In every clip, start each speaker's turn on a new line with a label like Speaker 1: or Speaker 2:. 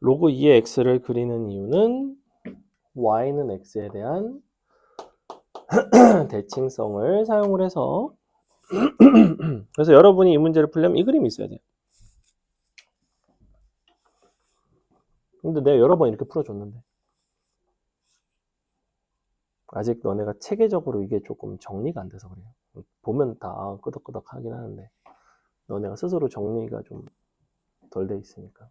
Speaker 1: 로그 2의 x를 그리는 이유는 y는 x에 대한 대칭성을 사용을 해서 그래서 여러분이 이 문제를 풀려면 이 그림이 있어야 돼요. 근데 내가 여러 번 이렇게 풀어줬는데 아직 너네가 체계적으로 이게 조금 정리가 안 돼서 그래요. 보면 다 끄덕끄덕 하긴 하는데 너네가 스스로 정리가 좀 덜 돼 있으니까.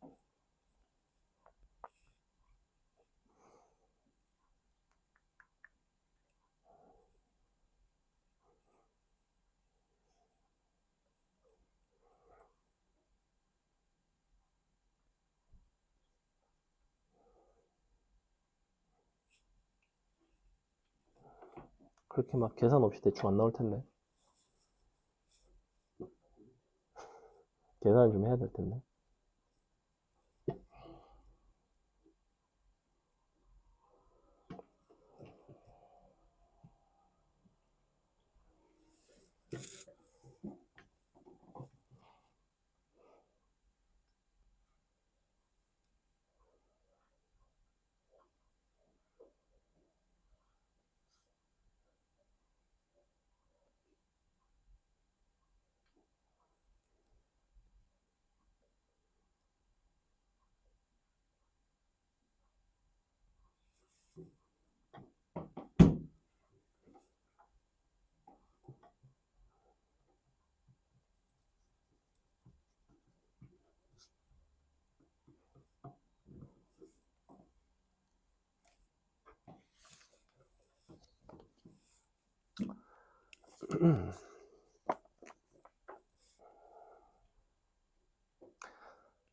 Speaker 1: 그렇게 막 계산 없이 대충 안 나올 텐데. 계산 좀 해야 될 텐데.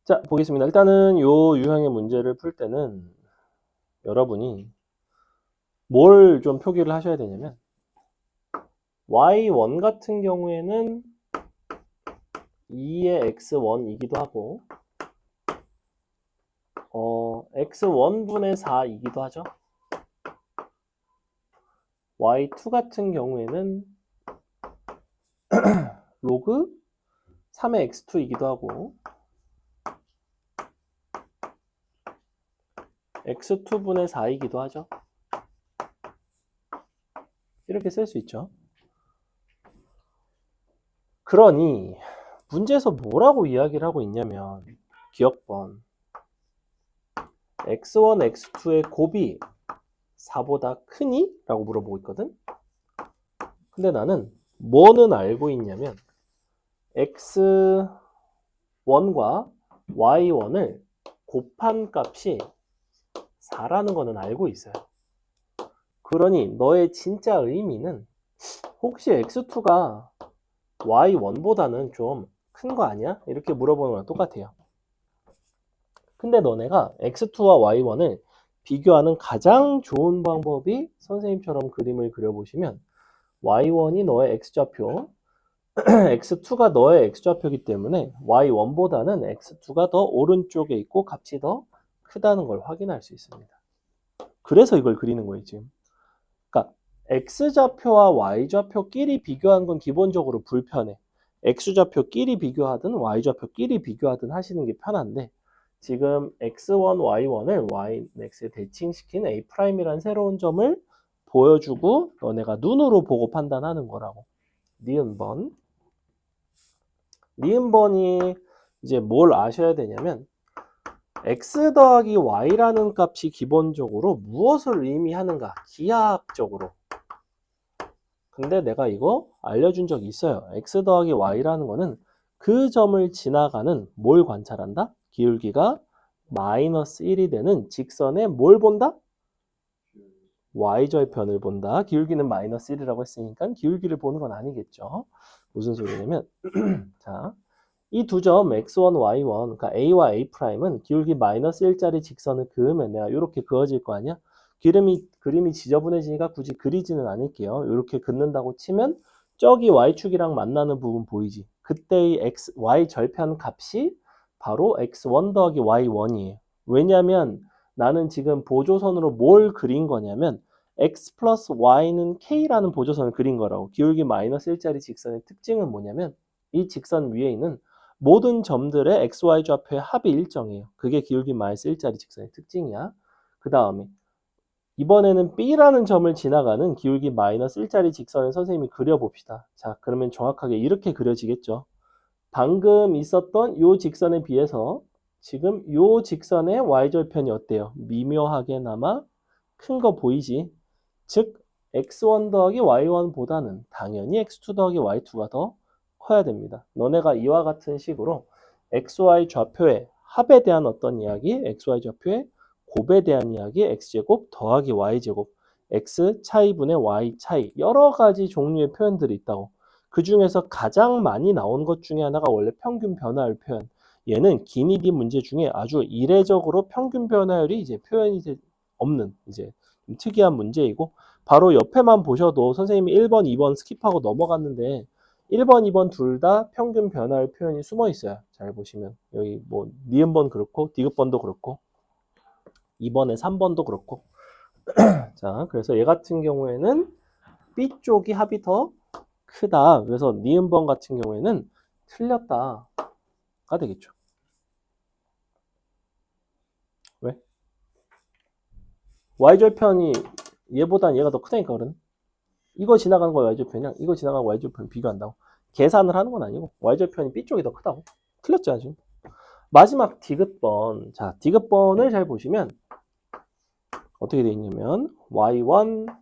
Speaker 1: 자, 보겠습니다. 일단은 요 유형의 문제를 풀 때는 여러분이 뭘 좀 표기를 하셔야 되냐면 y1 같은 경우에는 2의 x1이기도 하고 x1분의 4이기도 하죠. y2 같은 경우에는 로그 3의 x2이기도 하고 x2분의 4이기도 하죠. 이렇게 쓸 수 있죠. 그러니 문제에서 뭐라고 이야기를 하고 있냐면 기억번 x1, x2의 곱이 4보다 크니? 라고 물어보고 있거든. 근데 나는 뭐는 알고 있냐면 x1과 y1을 곱한 값이 4라는 거는 알고 있어요. 그러니 너의 진짜 의미는 혹시 x2가 y1보다는 좀 큰 거 아니야? 이렇게 물어보는 거랑 똑같아요. 근데 너네가 x2와 y1을 비교하는 가장 좋은 방법이 선생님처럼 그림을 그려보시면 y1이 너의 x좌표, x2가 너의 x좌표이기 때문에 y1보다는 x2가 더 오른쪽에 있고 값이 더 크다는 걸 확인할 수 있습니다. 그래서 이걸 그리는 거예요, 지금. 그러니까 x좌표와 y좌표끼리 비교하는 건 기본적으로 불편해. x좌표끼리 비교하든 y좌표끼리 비교하든 하시는 게 편한데 지금 x1, y1을 yx에 대칭시킨 a'이라는 새로운 점을 보여주고 너네가 눈으로 보고 판단하는 거라고. 니은번. 니은번이 이제 뭘 아셔야 되냐면 x 더하기 y라는 값이 기본적으로 무엇을 의미하는가? 기하학적으로. 근데 내가 이거 알려준 적이 있어요. x 더하기 y라는 거는 그 점을 지나가는 뭘 관찰한다? 기울기가 마이너스 1이 되는 직선에 뭘 본다? y절편을 본다. 기울기는 마이너스 1이라고 했으니까 기울기를 보는 건 아니겠죠. 무슨 소리냐면 자, 이 두 점 x1, y1 그러니까 a와 a'은 기울기 마이너스 1짜리 직선을 그으면 내가 이렇게 그어질 거 아니야? 그림이 지저분해지니까 굳이 그리지는 않을게요. 이렇게 긋는다고 치면 저기 y축이랑 만나는 부분 보이지? 그때의 y절편 값이 바로 x1 더하기 y1이에요. 왜냐하면 나는 지금 보조선으로 뭘 그린 거냐면 x 플러스 y는 k라는 보조선을 그린 거라고. 기울기 마이너스 1짜리 직선의 특징은 뭐냐면 이 직선 위에 있는 모든 점들의 XY 좌표의 합이 일정해요. 그게 기울기 마이너스 1짜리 직선의 특징이야. 그 다음에 이번에는 B라는 점을 지나가는 기울기 마이너스 1짜리 직선을 선생님이 그려봅시다. 자, 그러면 정확하게 이렇게 그려지겠죠. 방금 있었던 요 직선에 비해서 지금 요 직선의 y절편이 어때요? 미묘하게나마 큰 거 보이지? 즉 x1 더하기 y1보다는 당연히 x2 더하기 y2가 더 커야 됩니다. 너네가 이와 같은 식으로 xy 좌표의 합에 대한 어떤 이야기, xy 좌표의 곱에 대한 이야기, x제곱 더하기 y제곱, x 차이분의 y 차이, 여러 가지 종류의 표현들이 있다고. 그 중에서 가장 많이 나온 것 중에 하나가 원래 평균 변화율 표현. 얘는 기니디 문제 중에 아주 이례적으로 평균 변화율이 이제 표현이 없는 이제 좀 특이한 문제이고, 바로 옆에만 보셔도 선생님이 1번, 2번 스킵하고 넘어갔는데 1번, 2번 둘 다 평균 변화율 표현이 숨어 있어요. 잘 보시면 여기 뭐 니은번 그렇고 디귿번도 그렇고 2번에 3번도 그렇고. 자, 그래서 얘 같은 경우에는 B 쪽이 합이 더 크다. 그래서 니은번 같은 경우에는 틀렸다가 되겠죠. 왜? y절편이 얘보단 얘가 더 크다니까. 그러네. 이거 지나가는 거 y절편이랑 이거 지나가는 y절편 비교한다고 계산을 하는 건 아니고 y절편이 B 쪽이 더 크다고. 틀렸죠 지금. 마지막 디귿번. 자, 디귿번을 잘 보시면 어떻게 돼 있냐면 y1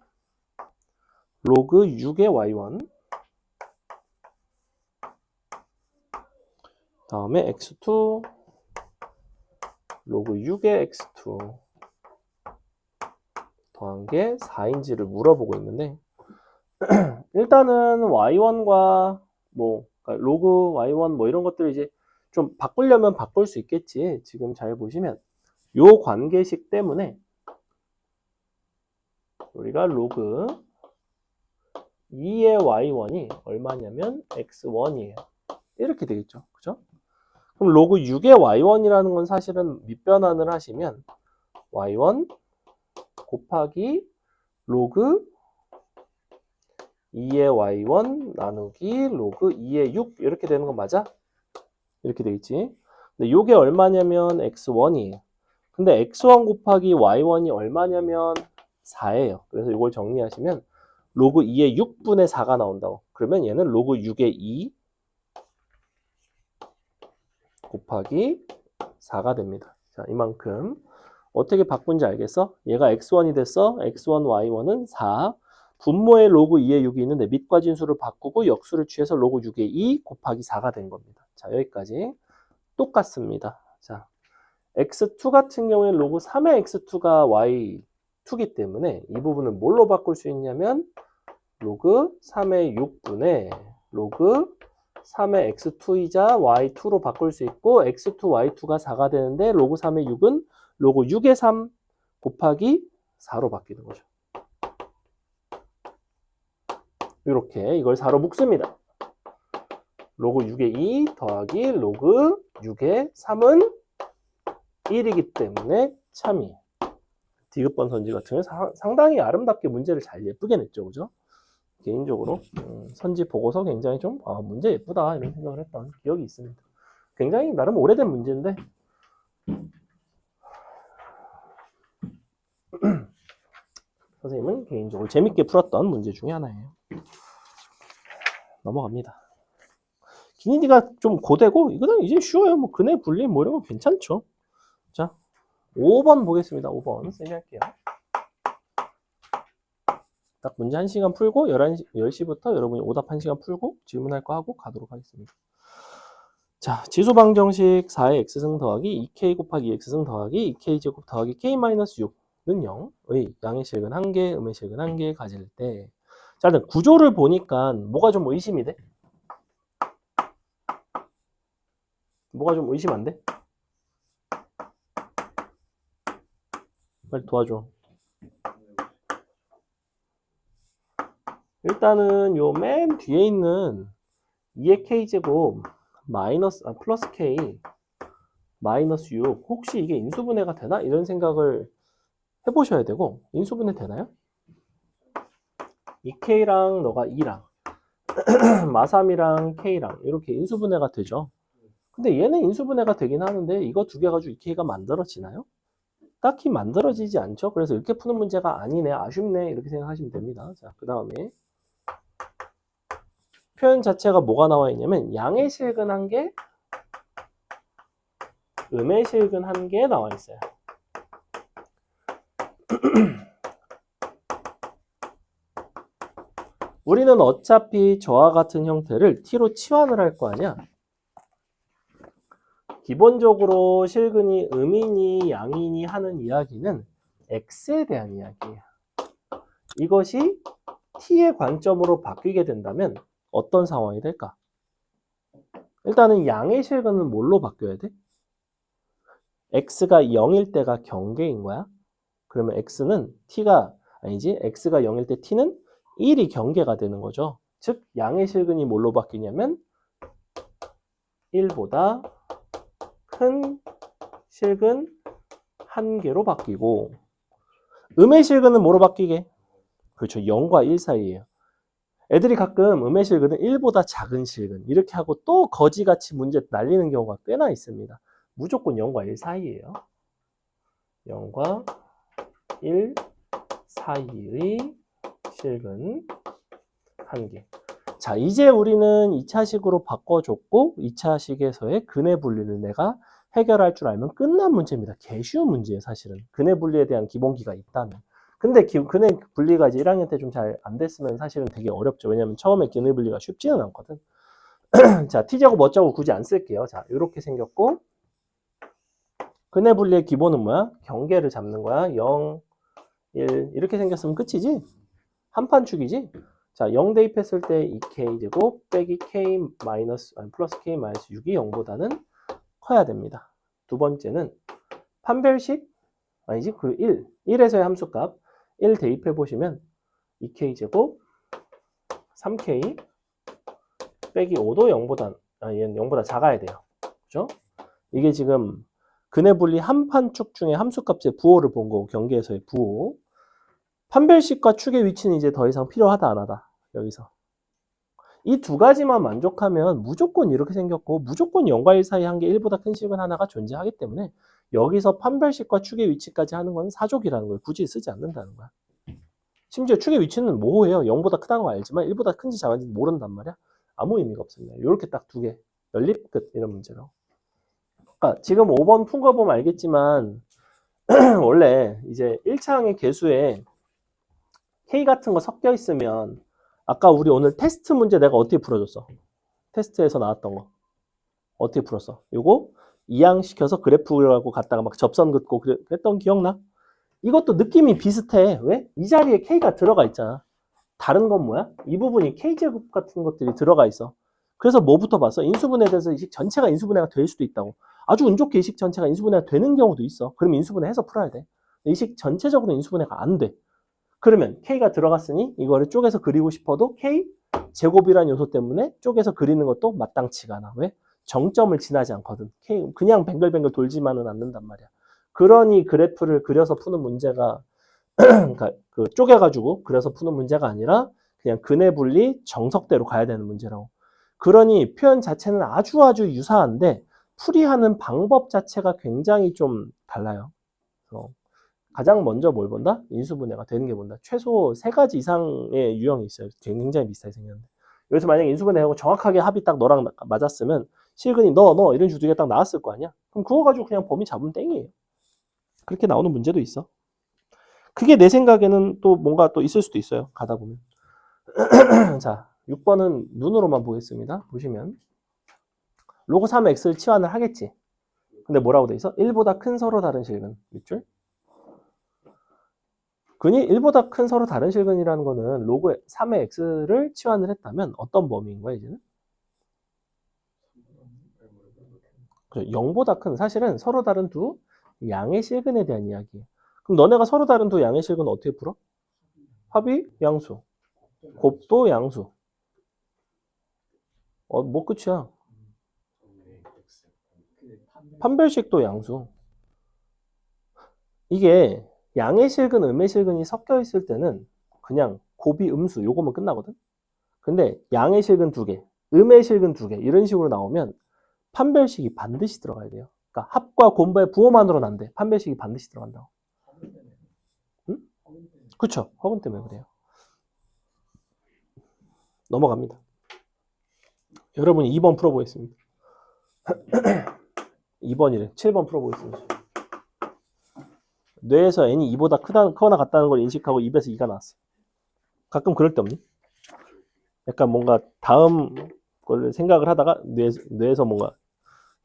Speaker 1: 로그 6의 y1 다음에 x2 로그 6의 x2 더한 게 4인지를 물어보고 있는데 일단은 y1과 뭐 그러니까 로그 y1 뭐 이런 것들 이제 좀 바꾸려면 바꿀 수 있겠지. 지금 잘 보시면 요 관계식 때문에 우리가 로그 2의 y1이 얼마냐면 x1이에요. 이렇게 되겠죠. 그죠? 그럼 로그 6의 y1이라는 건 사실은 밑변환을 하시면 y1 곱하기 로그 2의 y1 나누기 로그 2의 6 이렇게 되는 거 맞아? 이렇게 되겠지. 근데 요게 얼마냐면 x1이에요. 근데 x1 곱하기 y1이 얼마냐면 4예요. 그래서 이걸 정리하시면 로그 2의 6분의 4가 나온다고. 그러면 얘는 로그 6의 2 곱하기 4가 됩니다. 자, 이만큼. 어떻게 바꾼지 알겠어? 얘가 x1이 됐어. x1, y1은 4. 분모에 로그 2의 6이 있는데 밑과 진수를 바꾸고 역수를 취해서 로그 6의 2 곱하기 4가 된 겁니다. 자, 여기까지 똑같습니다. 자, x2 같은 경우에 로그 3의 x2가 y2기 때문에 이 부분은 뭘로 바꿀 수 있냐면 로그 3의 6분의 로그 3의 x2이자 y2로 바꿀 수 있고 x2, y2가 4가 되는데 로그 3의 6은 로그 6의 3 곱하기 4로 바뀌는 거죠. 이렇게 이걸 4로 묶습니다. 로그 6의 2 더하기 로그 6의 3은 1이기 때문에 참이. 디귿번 선지 같은 경우는 상당히 아름답게 문제를 잘 예쁘게 냈죠. 그죠? 개인적으로 선지 보고서 굉장히 좀 문제 예쁘다 이런 생각을 했던 기억이 있습니다. 굉장히 나름 오래된 문제인데 선생님은 개인적으로 재밌게 풀었던 문제 중에 하나예요. 넘어갑니다. 기니디가 좀 고되고 이거는 이제 쉬워요. 뭐 근해 분림 뭐 이런 거 괜찮죠. 자, 5번 보겠습니다. 5번 세게 할게요. 딱 문제 1시간 풀고 10시부터 여러분이 오답 1시간 풀고 질문할 거 하고 가도록 하겠습니다. 자, 지수방정식 4의 x승 더하기 2k 곱하기 x승 더하기 2k제곱 더하기 k-6는 0의 양의 실근 1개, 음의 실근 1개 가질 때 자, 일단 구조를 보니까 뭐가 좀 의심이 돼? 뭐가 좀 의심 안 돼? 빨리 도와줘. 일단은 요 맨 뒤에 있는 2의 k제곱 플러스 k 마이너스 6 혹시 이게 인수분해가 되나? 이런 생각을 해보셔야 되고 인수분해 되나요? 2k랑 너가 2랑 마3이랑 k랑 이렇게 인수분해가 되죠. 근데 얘는 인수분해가 되긴 하는데 이거 두 개 가지고 이 K가 만들어지나요? 딱히 만들어지지 않죠. 그래서 이렇게 푸는 문제가 아니네, 아쉽네 이렇게 생각하시면 됩니다. 자, 그 다음에 표현 자체가 뭐가 나와 있냐면 양의 실근 1개, 음의 실근 1개 나와 있어요. 우리는 어차피 저와 같은 형태를 t로 치환을 할 거 아니야. 기본적으로 실근이 음이니 양이니 하는 이야기는 x에 대한 이야기예요. 이것이 t의 관점으로 바뀌게 된다면 어떤 상황이 될까? 일단은 양의 실근은 뭘로 바뀌어야 돼? x가 0일 때가 경계인 거야. 그러면 x는 t가 아니지, x가 0일 때 t는 1이 경계가 되는 거죠. 즉 양의 실근이 뭘로 바뀌냐면 1보다 큰 실근 1개로 바뀌고, 음의 실근은 뭐로 바뀌게? 그렇죠. 0과 1 사이에요. 애들이 가끔 음의 실근은 1보다 작은 실근 이렇게 하고 또 거지같이 문제 날리는 경우가 꽤나 있습니다. 무조건 0과 1 사이에요. 0과 1 사이의 실근 1개. 자, 이제 우리는 2차식으로 바꿔줬고 2차식에서의 근의 분리를 내가 해결할 줄 알면 끝난 문제입니다. 개 쉬운 문제예요, 사실은. 근의 분리에 대한 기본기가 있다면. 근데 근의 분리가 이제 1학년 때 좀 잘 안 됐으면 사실은 되게 어렵죠. 왜냐면 처음에 근의 분리가 쉽지는 않거든. 자, t제곱 어쩌고 굳이 안 쓸게요. 자, 이렇게 생겼고, 근의 분리의 기본은 뭐야? 경계를 잡는 거야. 0, 1 이렇게 생겼으면 끝이지. 한판축이지. 자, 0 대입했을 때 2k 제곱 빼기 k 마이너스 아니 플러스 k 마이너스 6이 0보다는 커야 됩니다. 두 번째는 판별식 아니지 그 1에서의 함수값 1 대입해 보시면 2k 제곱 3k 빼기 5도 0보다 얘는 0보다 작아야 돼요. 그죠? 이게 지금 근의 분리 한판축 중에 함수값의 부호를 본 거고 경계에서의 부호. 판별식과 축의 위치는 이제 더 이상 필요하다 안 하다. 여기서. 이 두 가지만 만족하면 무조건 이렇게 생겼고 무조건 0과 1 사이 한 개 1보다 큰 식은 하나가 존재하기 때문에 여기서 판별식과 축의 위치까지 하는 건 사족이라는 걸 굳이 쓰지 않는다는 거야. 심지어 축의 위치는 모호해요. 0보다 크다는 거 알지만 1보다 큰지 작은지 모른단 말이야. 아무 의미가 없습니다. 이렇게 딱 두 개. 연립 끝 이런 문제로. 그러니까 지금 5번 푼 거 보면 알겠지만 원래 이제 1차항의 개수에 K 같은 거 섞여 있으면 아까 우리 오늘 테스트 문제 내가 어떻게 풀어줬어? 테스트에서 나왔던 거. 어떻게 풀었어? 요거 이항시켜서 그래프라고 갖다가 막 접선 긋고 그랬던 기억나? 이것도 느낌이 비슷해. 왜? 이 자리에 K가 들어가 있잖아. 다른 건 뭐야? 이 부분이 K제곱 같은 것들이 들어가 있어. 그래서 뭐부터 봤어? 인수분해에 대해서 이식 전체가 인수분해가 될 수도 있다고. 아주 운 좋게 이식 전체가 인수분해가 되는 경우도 있어. 그럼 인수분해해서 풀어야 돼. 이식 전체적으로 인수분해가 안 돼. 그러면 K가 들어갔으니 이거를 쪼개서 그리고 싶어도 K 제곱이라는 요소 때문에 쪼개서 그리는 것도 마땅치가 않아. 왜? 정점을 지나지 않거든. K 그냥 뱅글뱅글 돌지만은 않는단 말이야. 그러니 그래프를 그려서 푸는 문제가 그러니까 그 쪼개가지고 그려서 푸는 문제가 아니라 그냥 근의 분리 정석대로 가야 되는 문제라고. 그러니 표현 자체는 아주 유사한데 풀이하는 방법 자체가 굉장히 좀 달라요. 가장 먼저 뭘 본다? 인수분해가 되는 게 본다. 최소 3가지 이상의 유형이 있어요. 굉장히 비슷하게 생겼는데. 여기서 만약에 인수분해하고 정확하게 합이 딱 너랑 맞았으면 실근이 너 이런 식으로 두 개 딱 나왔을 거 아니야? 그럼 그거 가지고 그냥 범위 잡으면 땡이에요. 그렇게 나오는 문제도 있어. 그게 내 생각에는 또 뭔가 또 있을 수도 있어요. 가다 보면. 자, 6번은 눈으로만 보겠습니다. 보시면 로그 3의 x를 치환을 하겠지. 근데 뭐라고 돼 있어? 1보다 큰 서로 다른 실근. 밑줄. 근이 1보다 큰 서로 다른 실근이라는 거는 로그 3의 x를 치환을 했다면 어떤 범위인 거야, 이제는? 0보다 큰, 사실은 서로 다른 두 양의 실근에 대한 이야기예요. 그럼 너네가 서로 다른 두 양의 실근은 어떻게 풀어? 합이 양수, 곱도 양수. 뭐 끝이야? 판별식도 양수. 이게 양의 실근, 음의 실근이 섞여 있을 때는 그냥 곱이 음수, 요거면 끝나거든? 근데 양의 실근 2개, 음의 실근 2개 이런 식으로 나오면 판별식이 반드시 들어가야 돼요. 그러니까 합과 곰바의 부호만으로는 안 돼. 판별식이 반드시 들어간다고. 응? 그쵸. 허분 때문에 그래요. 넘어갑니다. 여러분이 2번 풀어보겠습니다. 2번이래. 7번 풀어보겠습니다. 뇌에서 n이 2보다 크거나 같다는 걸 인식하고 입에서 2가 나왔어. 가끔 그럴 때 없니? 약간 뭔가 다음 걸 생각을 하다가 뇌에서 뭔가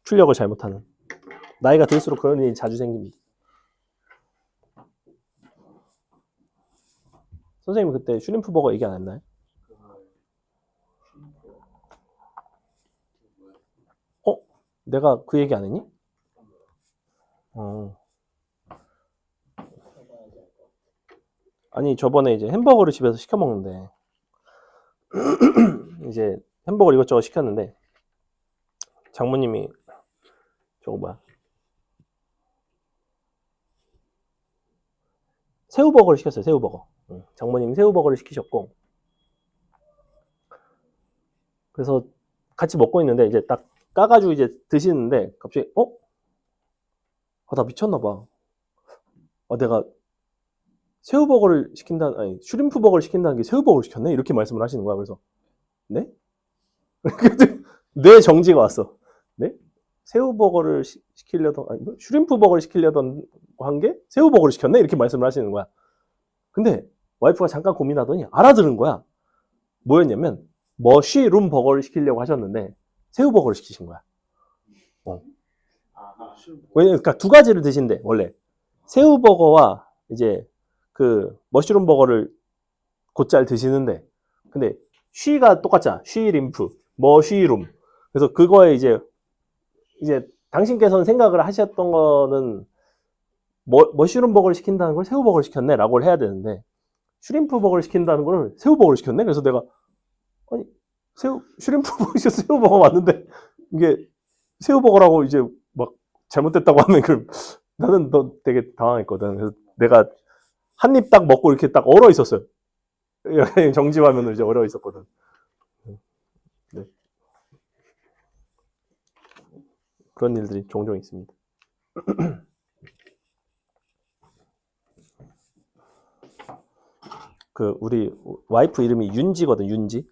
Speaker 1: 출력을 잘못하는. 나이가 들수록 그런 일이 자주 생깁니다. 선생님 그때 슈림프 버거 얘기 안 했나요? 내가 그 얘기 안 했니? 아니 저번에 이제 햄버거를 집에서 시켜 먹는데 이제 햄버거 이것저것 시켰는데 장모님이 저거 뭐야 새우버거를 시켰어요. 새우버거. 장모님이 새우버거를 시키셨고 그래서 같이 먹고 있는데 이제 딱 까가지고 이제 드시는데 갑자기 나 미쳤나 봐. 내가 새우버거를 아니 슈림프버거를 시킨다는 게 새우버거를 시켰네? 이렇게 말씀을 하시는 거야. 그래서 네? 뇌 정지가 왔어. 네? 새우버거를 시키려던 아니 슈림프버거를 시키려던 한 게 새우버거를 시켰네? 이렇게 말씀을 하시는 거야. 근데 와이프가 잠깐 고민하더니 알아들은 거야. 뭐였냐면 머쉬룸 버거를 시키려고 하셨는데 새우버거를 시키신 거야. 왜냐면 그러니까 두 가지를 드신대 원래 새우버거와 이제 그 머쉬룸 버거를 곧잘 드시는데 근데 쉬가 똑같잖아. 쉬림프 머쉬룸. 그래서 그거에 이제 당신께서는 생각을 하셨던 거는 머쉬룸 버거를 시킨다는 걸 새우버거를 시켰네 라고 해야 되는데 슈림프 버거를 시킨다는 걸 새우버거를 시켰네. 그래서 내가 아니 슈림프 버거 시켰어. 새우버거 맞는데 이게 새우버거라고 이제 막 잘못됐다고 하면 나는 너 되게 당황했거든. 그래서 내가 한 입 딱 먹고 이렇게 딱 얼어 있었어요. 정지 화면으로 이제 얼어 있었거든. 네. 그런 일들이 종종 있습니다. 우리 와이프 이름이 윤지거든. 윤지.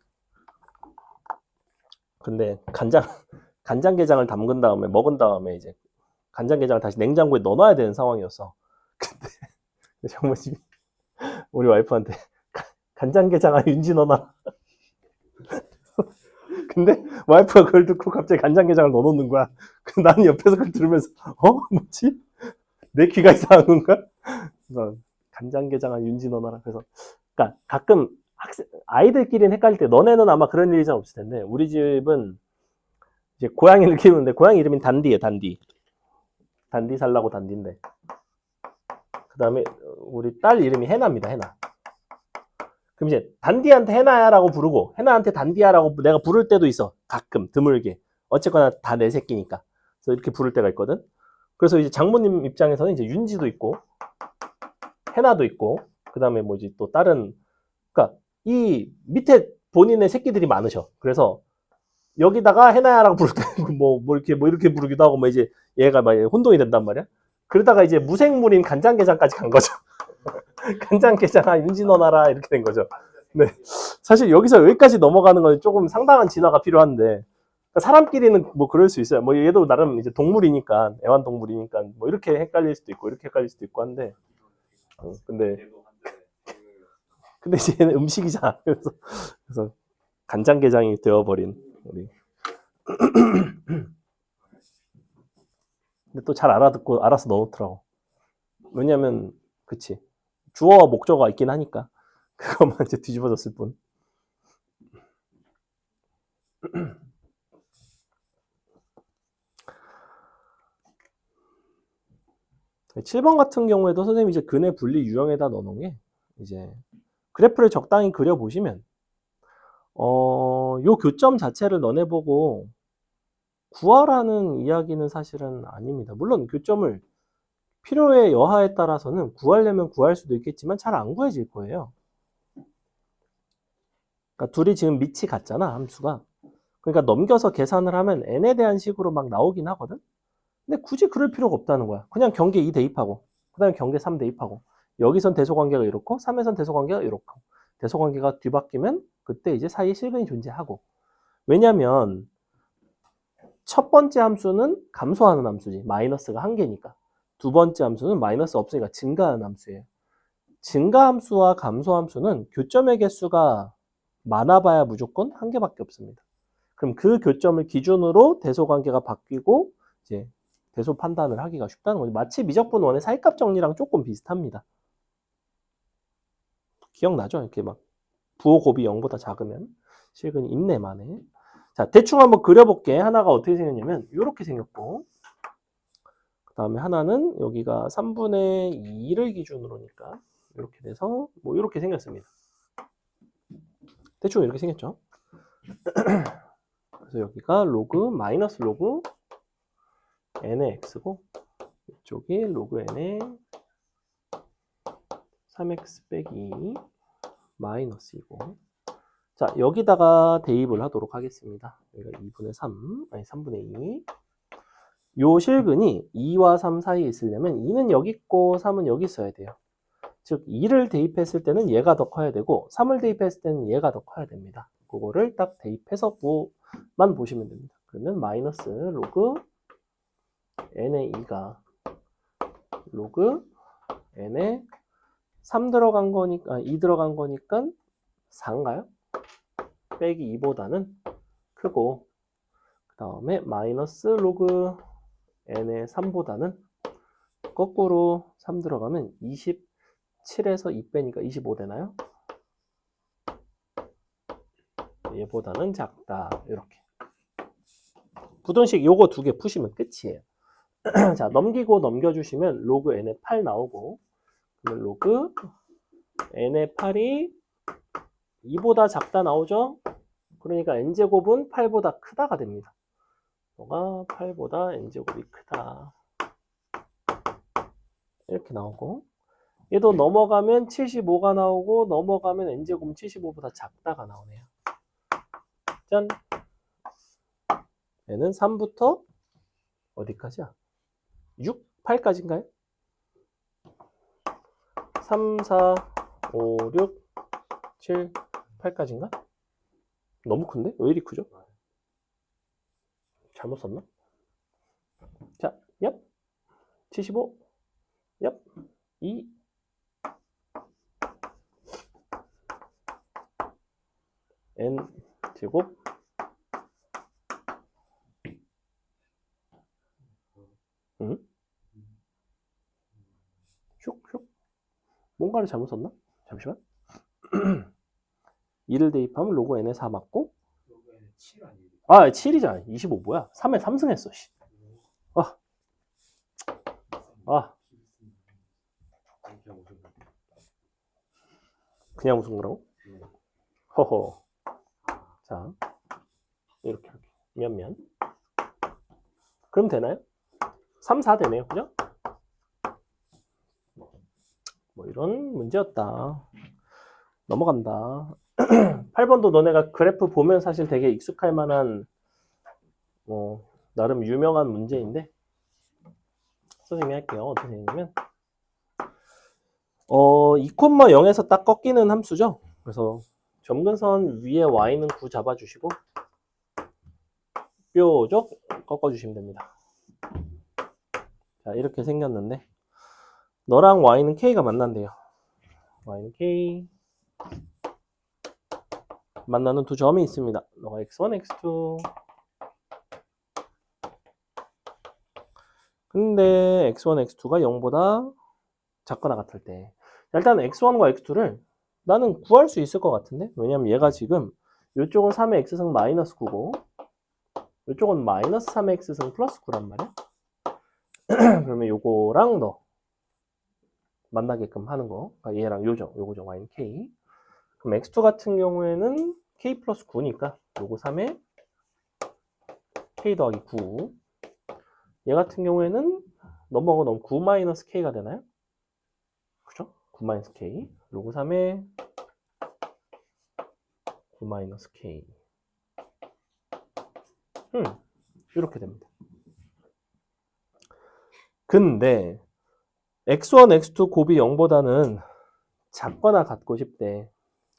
Speaker 1: 근데 간장게장을 담근 다음에 먹은 다음에 이제 간장게장을 다시 냉장고에 넣어놔야 되는 상황이었어. 근데 장모님이 우리 와이프한테 간장게장아 윤지 넣어놔. 근데 와이프가 그걸 듣고 갑자기 간장게장을 넣어놓는 거야. 나는 옆에서 그걸 들으면서 뭐지? 내 귀가 이상한 건가? 그래서 간장게장아 윤지 넣어놔라. 그래서 그러니까 가끔 아이들끼리는 헷갈릴 때 너네는 아마 그런 일이 잘 없을 텐데 우리 집은 이제 고양이를 키우는데 고양이 이름이 단디예요. 단디 살라고 단디인데 그 다음에 우리 딸 이름이 해나입니다. 해나. 그럼 이제 단디한테 해나야라고 부르고 해나한테 단디야라고 내가 부를 때도 있어. 가끔 드물게. 어쨌거나 다 내 새끼니까. 그래서 이렇게 부를 때가 있거든. 그래서 이제 장모님 입장에서는 이제 윤지도 있고 해나도 있고 그 다음에 뭐지 또 다른 그러니까 이 밑에 본인의 새끼들이 많으셔. 그래서 여기다가 해나야라고 부를 때 뭐 이렇게 부르기도 하고 뭐 이제 얘가 막 혼동이 된단 말이야. 그러다가 이제 무생물인 간장게장까지 간 거죠. 간장게장아 윤지 넣어놔라 이렇게 된 거죠. 네. 사실 여기서 여기까지 넘어가는 건 조금 상당한 진화가 필요한데 사람끼리는 뭐 그럴 수 있어요. 뭐 얘도 나름 이제 동물이니까 애완동물이니까 뭐 이렇게 헷갈릴 수도 있고 이렇게 헷갈릴 수도 있고 한데 근데 이제 얘는 음식이잖아. 그래서 간장게장이 되어버린 우리. 근데 또 잘 알아듣고 알아서 넣었더라고. 왜냐면 그치 주어와 목적어가 있긴 하니까 그것만 이제 뒤집어졌을 뿐. 7번 같은 경우에도 선생님이 이제 근의 분리 유형에다 넣어놓은 게 이제 그래프를 적당히 그려보시면 요 교점 자체를 너네보고 구하라는 이야기는 사실은 아닙니다. 물론 교점을 필요의 여하에 따라서는 구하려면 구할 수도 있겠지만 잘 안 구해질 거예요. 그러니까 둘이 지금 밑이 같잖아, 함수가. 그러니까 넘겨서 계산을 하면 n에 대한 식으로 막 나오긴 하거든. 근데 굳이 그럴 필요가 없다는 거야. 그냥 경계 2 대입하고 그 다음에 경계 3 대입하고 여기선 대소관계가 이렇고 3에선 대소관계가 이렇고 대소관계가 뒤바뀌면 그때 이제 사이에 실근이 존재하고. 왜냐면 첫 번째 함수는 감소하는 함수지. 마이너스가 1개니까. 두 번째 함수는 마이너스 없으니까 증가하는 함수예요. 증가함수와 감소함수는 교점의 개수가 많아봐야 무조건 1개밖에 없습니다. 그럼 그 교점을 기준으로 대소관계가 바뀌고 이제 대소 판단을 하기가 쉽다는 거죠. 마치 미적분 원의 사이값 정리랑 조금 비슷합니다. 기억나죠? 이렇게 막 부호 곱이 0보다 작으면 실근이 있네만에. 자, 대충 한번 그려볼게. 하나가 어떻게 생겼냐면 이렇게 생겼고 그 다음에 하나는 여기가 3분의 2를 기준으로니까 이렇게 돼서 뭐 이렇게 생겼습니다. 대충 이렇게 생겼죠. 그래서 여기가 로그 마이너스 로그 n의 x고 이쪽이 로그 n의 3x 빼기 마이너스이고. 자, 여기다가 대입을 하도록 하겠습니다. 여기가 2분의 3, 아니 3분의 2. 요 실근이 2와 3 사이에 있으려면 2는 여기 있고 3은 여기 있어야 돼요. 즉 2를 대입했을 때는 얘가 더 커야 되고 3을 대입했을 때는 얘가 더 커야 됩니다. 그거를 딱 대입해서 만 보시면 됩니다. 그러면 마이너스 로그 n의 2가 로그 n에 3 들어간 거니까 2 들어간 거니까 4인가요? 빼기 2보다는 크고 그 다음에 마이너스 로그 n의 3보다는 거꾸로 3 들어가면 27에서 2 빼니까 25 되나요? 얘보다는 작다. 이렇게 부등식 요거 두 개 푸시면 끝이에요. 자, 넘기고 넘겨주시면 로그 n의 8 나오고 그러면 로그 n의 8이 2보다 작다 나오죠? 그러니까 n제곱은 8보다 크다가 됩니다. 너가 8보다 n제곱이 크다. 이렇게 나오고 얘도 넘어가면 75가 나오고 넘어가면 n제곱은 75보다 작다가 나오네요. 짠! 얘는 3부터 어디까지야? 6, 8까지인가요? 3, 4, 5, 6, 7, 8까지인가? 너무 큰데? 왜 이리 크죠? 잘못 썼나? 자, 얍! 75, 얍! 2, n 제곱 슉슉 뭔가를 잘못 썼나? 잠시만. 2를 대입하면 로그 n에 4 맞고 아 7이잖아. 25 뭐야? 3에 3승했어. 아, 아 그냥 무슨 거라고? 허허. 자 이렇게 면면 그럼 되나요? 3, 4 되네요. 그죠? 뭐 이런 문제였다. 넘어간다. 8번도 너네가 그래프 보면 사실 되게 익숙할 만한 뭐 나름 유명한 문제인데 선생님이 할게요. 어떻게 되냐면 2,0에서 딱 꺾이는 함수죠. 그래서 점근선 위에 y는 9 잡아주시고 뾰족 꺾어주시면 됩니다. 자 이렇게 생겼는데 너랑 y는 k가 만난대요. y는 k 만나는 두 점이 있습니다. 너가 x1, x2 근데 x1, x2가 0보다 작거나 같을 때 일단 x1과 x2를 나는 구할 수 있을 것 같은데 왜냐면 얘가 지금 이쪽은 3의 x승 마이너스 9고 이쪽은 마이너스 3의 x승 플러스 9란 말이야. 그러면 요거랑 너 만나게끔 하는 거 그러니까 얘랑 요거죠 y는 k. 그럼 x2 같은 경우에는 k 플러스 9니까 요거 3에 k 더하기 9. 얘 같은 경우에는 넘어가고 넘 9 마이너스 k가 되나요? 그죠? 9 마이너스 k. 로그 3에 9 마이너스 k. 이렇게 됩니다. 근데 x1, x2 곱이 0보다는 작거나 같고 싶대.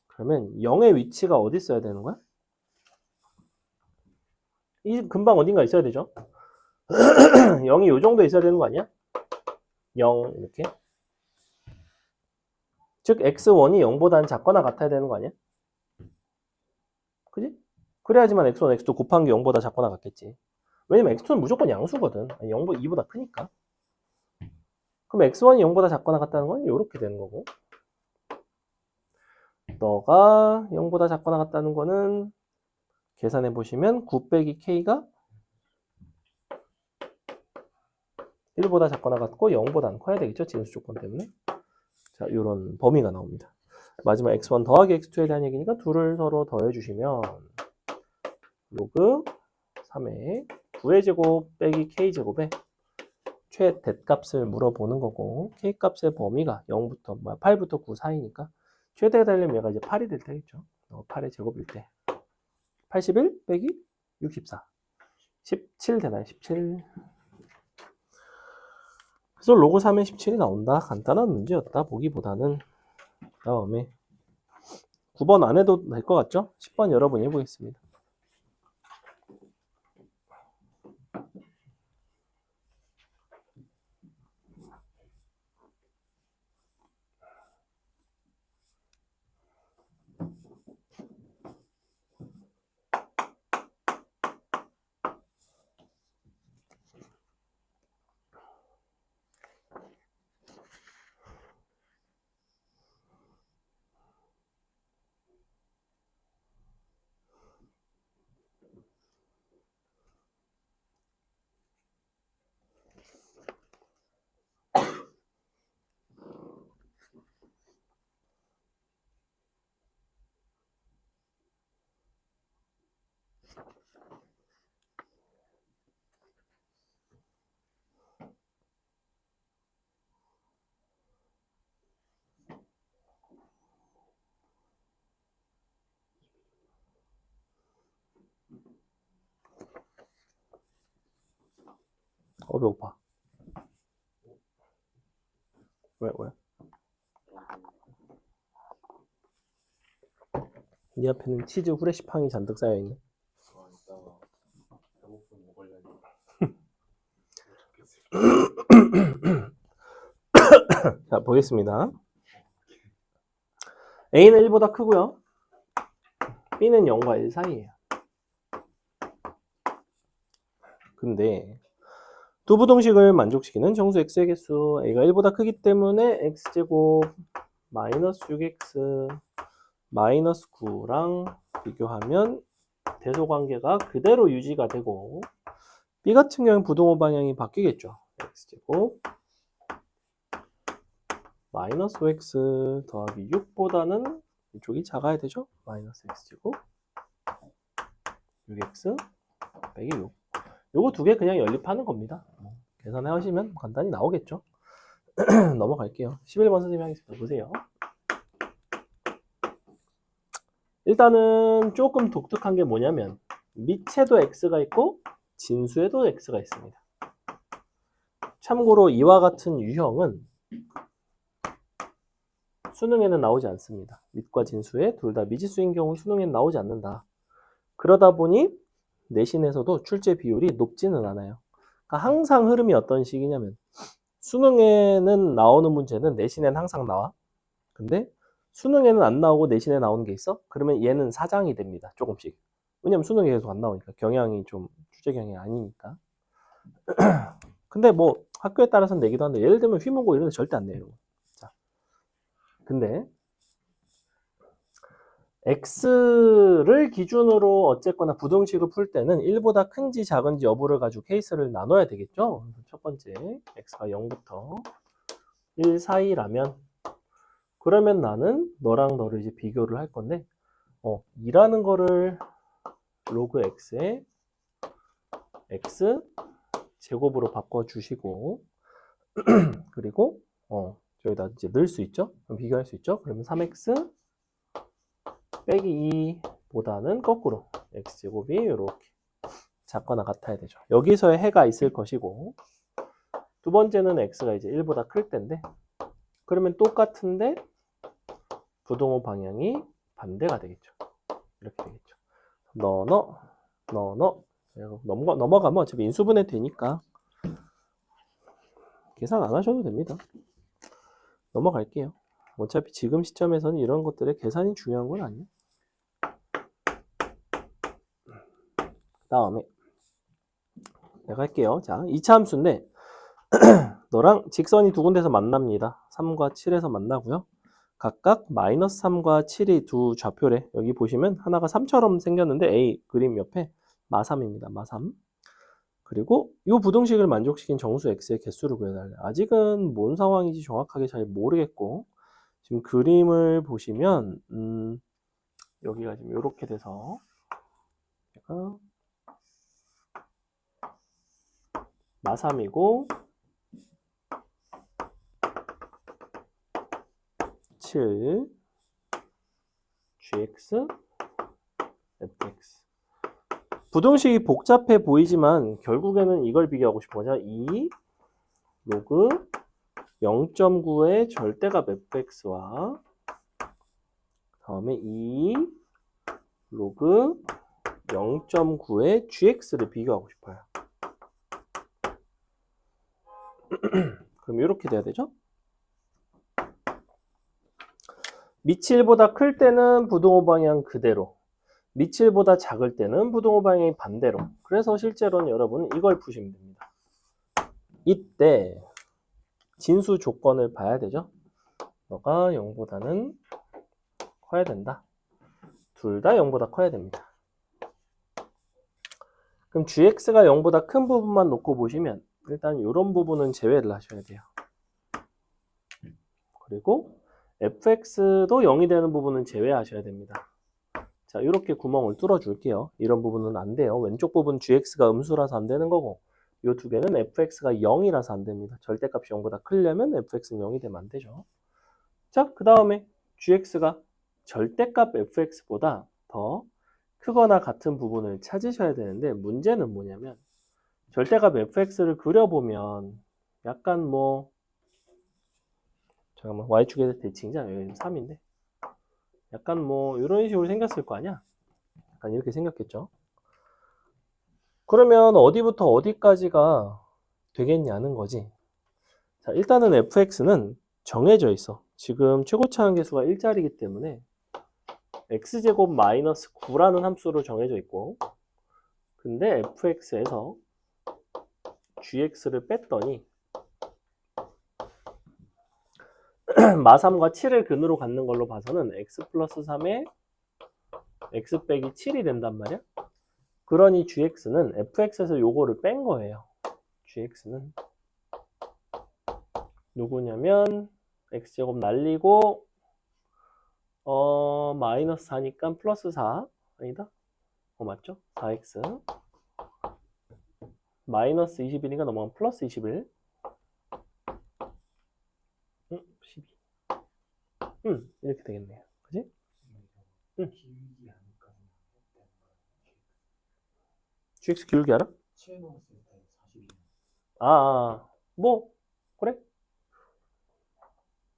Speaker 1: 그러면 0의 위치가 어디 있어야 되는 거야? 이 금방 어딘가 있어야 되죠? 0이 요 정도 있어야 되는 거 아니야? 0 이렇게. 즉 x1이 0보다는 작거나 같아야 되는 거 아니야? 그지? 그래야지만 x1, x2 곱한 게 0보다 작거나 같겠지. 왜냐면 x2는 무조건 양수거든. 0보다 2보다 크니까. 그럼 x1이 0보다 작거나 같다는 건 이렇게 되는 거고. 너가 0보다 작거나 같다는 거는 계산해 보시면 9 빼기 k가 1보다 작거나 같고 0보다 안 커야 되겠죠? 진수 조건 때문에. 자, 이런 범위가 나옵니다. 마지막 x1 더하기 x2에 대한 얘기니까 둘을 서로 더해주시면 로그 3의 9의 제곱 빼기 k제곱에 최대값을 물어보는 거고 k값의 범위가 0부터 8부터 9 사이니까 최대가 되려면 얘가 이제 8이 될 때겠죠. 8의 제곱일 때 81 빼기 64 17 되나요? 17. 그래서 로그 3의 17이 나온다. 간단한 문제였다 보기보다는. 다음에 9번 안 해도 될 것 같죠? 10번 여러분이 해보겠습니다. 배고파. 왜? 네 앞에는 치즈 후레쉬팡이 잔뜩 쌓여있네.
Speaker 2: 이따가 배고프면 먹으려니.
Speaker 1: 자, 보겠습니다. A는 1보다 크고요. B는 0과 1 사이예요. 근데 두 부등식을 만족시키는 정수 x의 개수 a가 1보다 크기 때문에 x제곱 마이너스 6x 마이너스 9랑 비교하면 대소관계가 그대로 유지가 되고 B 같은 경우는 부동호 방향이 바뀌겠죠. x제곱 마이너스 5x 더하기 6보다는 이쪽이 작아야 되죠. 마이너스 x제곱 6x 빼기 6. 요거 두 개 그냥 연립하는 겁니다. 계산해 하시면 간단히 나오겠죠. 넘어갈게요. 11번 선생님이 하겠습니다. 보세요. 일단은 조금 독특한 게 뭐냐면 밑에도 x가 있고 진수에도 x가 있습니다. 참고로 이와 같은 유형은 수능에는 나오지 않습니다. 밑과 진수에 둘 다 미지수인 경우 수능에는 나오지 않는다. 그러다 보니 내신에서도 출제 비율이 높지는 않아요. 그러니까 항상 흐름이 어떤 식이냐면 수능에는 나오는 문제는 내신에는 항상 나와. 근데 수능에는 안 나오고 내신에 나오는 게 있어? 그러면 얘는 사장이 됩니다. 조금씩. 왜냐면 수능에 계속 안 나오니까. 경향이 좀 출제 경향이 아니니까. 근데 뭐 학교에 따라서는 내기도 한데 예를 들면 휘문고 이런 데 절대 안 내요. 자, 근데 x를 기준으로 어쨌거나 부등식을 풀 때는 1보다 큰지 작은지 여부를 가지고 케이스를 나눠야 되겠죠. 첫 번째 x가 0부터 1 사이라면 그러면 나는 너랑 너를 이제 비교를 할 건데 2라는 거를 로그 x에 x 제곱으로 바꿔주시고 그리고 저기다 이제 넣을 수 있죠. 그럼 비교할 수 있죠. 그러면 3x 빼기 2보다는 거꾸로 x제곱이 이렇게 작거나 같아야 되죠. 여기서의 해가 있을 것이고, 두 번째는 x가 이제 1보다 클 때인데, 그러면 똑같은데 부등호 방향이 반대가 되겠죠. 이렇게 되겠죠. 넘어가면 어차피 인수분해 되니까 계산 안 하셔도 됩니다. 넘어갈게요. 어차피 지금 시점에서는 이런 것들의 계산이 중요한 건 아니에요. 그 다음에 내가 할게요. 자, 2차 함수인데 너랑 직선이 두 군데서 만납니다. 3과 7에서 만나고요. 각각 마이너스 3과 7이 두 좌표래. 여기 보시면 하나가 3처럼 생겼는데 A 그림 옆에 마3입니다. 마3. 그리고 이 부등식을 만족시킨 정수 x의 개수를 구해달래. 아직은 뭔 상황인지 정확하게 잘 모르겠고, 지금 그림을 보시면 여기가 지금 이렇게 돼서 얘가 마3이고 7 gx fx. 부등식이 복잡해 보이지만 결국에는 이걸 비교하고 싶은 거죠. 2 로그 0.9의 절대값 fx와 다음에 2 로그 0.9의 gx를 비교하고 싶어요. 그럼 이렇게 돼야 되죠? 밑이 1보다 클 때는 부등호 방향 그대로, 밑이 1보다 작을 때는 부등호 방향이 반대로. 그래서 실제로는 여러분은 이걸 푸시면 됩니다. 이때 진수 조건을 봐야 되죠. 너가 0보다는 커야 된다. 둘 다 0보다 커야 됩니다. 그럼 gx가 0보다 큰 부분만 놓고 보시면 일단 이런 부분은 제외를 하셔야 돼요. 그리고 fx도 0이 되는 부분은 제외하셔야 됩니다. 자, 이렇게 구멍을 뚫어 줄게요. 이런 부분은 안 돼요. 왼쪽 부분 gx가 음수라서 안 되는 거고, 이 두 개는 fx가 0이라서 안 됩니다. 절대값이 0보다 크려면 fx는 0이 되면 안 되죠. 자, 그 다음에 gx가 절대값 fx보다 더 크거나 같은 부분을 찾으셔야 되는데, 문제는 뭐냐면 절대값 fx를 그려보면 약간 뭐 잠깐만, y축의 대칭이자 여기 3인데 약간 뭐 이런 식으로 생겼을 거 아니야? 약간 이렇게 생겼겠죠? 그러면 어디부터 어디까지가 되겠냐는 거지. 자, 일단은 fx는 정해져 있어. 지금 최고차 한계수가 1짜리이기 때문에 x제곱 마이너스 9라는 함수로 정해져 있고, 근데 fx에서 gx를 뺐더니 마3과 7을 근으로 갖는 걸로 봐서는 x 플러스 3에 x 빼기 7이 된단 말이야. 그러니 gx는 fx에서 요거를 뺀 거예요. gx는 누구냐면 x제곱 날리고 마이너스 4니까 플러스 4 아니다? 맞죠? 4x 마이너스 21이니까 넘어가면 플러스 21 12 이렇게 되겠네요. 그지? gx 기울기 알아? 뭐 그래?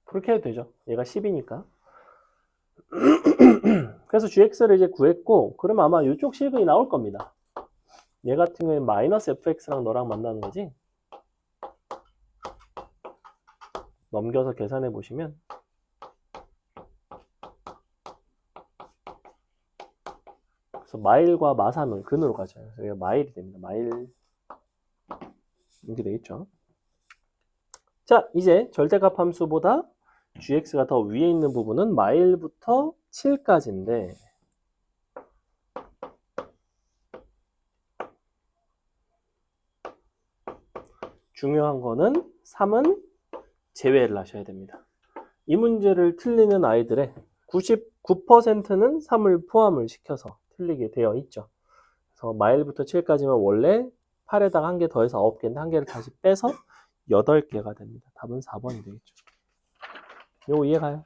Speaker 1: 그렇게 해도 되죠. 얘가 10이니까. 그래서 gx를 이제 구했고, 그럼 아마 이쪽 식이 나올 겁니다. 얘 같은 경우에 마이너스 fx랑 너랑 만나는 거지. 넘겨서 계산해 보시면 그래서 마일과 마3은 근으로 가져요. 그래서 여기가 마일이 됩니다. 마일 이렇게 되겠죠. 자, 이제 절대값 함수보다 gx가 더 위에 있는 부분은 마일부터 7까지인데 중요한 거는 3은 제외를 하셔야 됩니다. 이 문제를 틀리는 아이들의 99%는 3을 포함을 시켜서 틀리게 되어 있죠. 그래서 마일부터 7까지면 원래 8에다가 한 개 더해서 9개인데 한 개를 다시 빼서 8개가 됩니다. 답은 4번이 되겠죠. 요거 이해가요?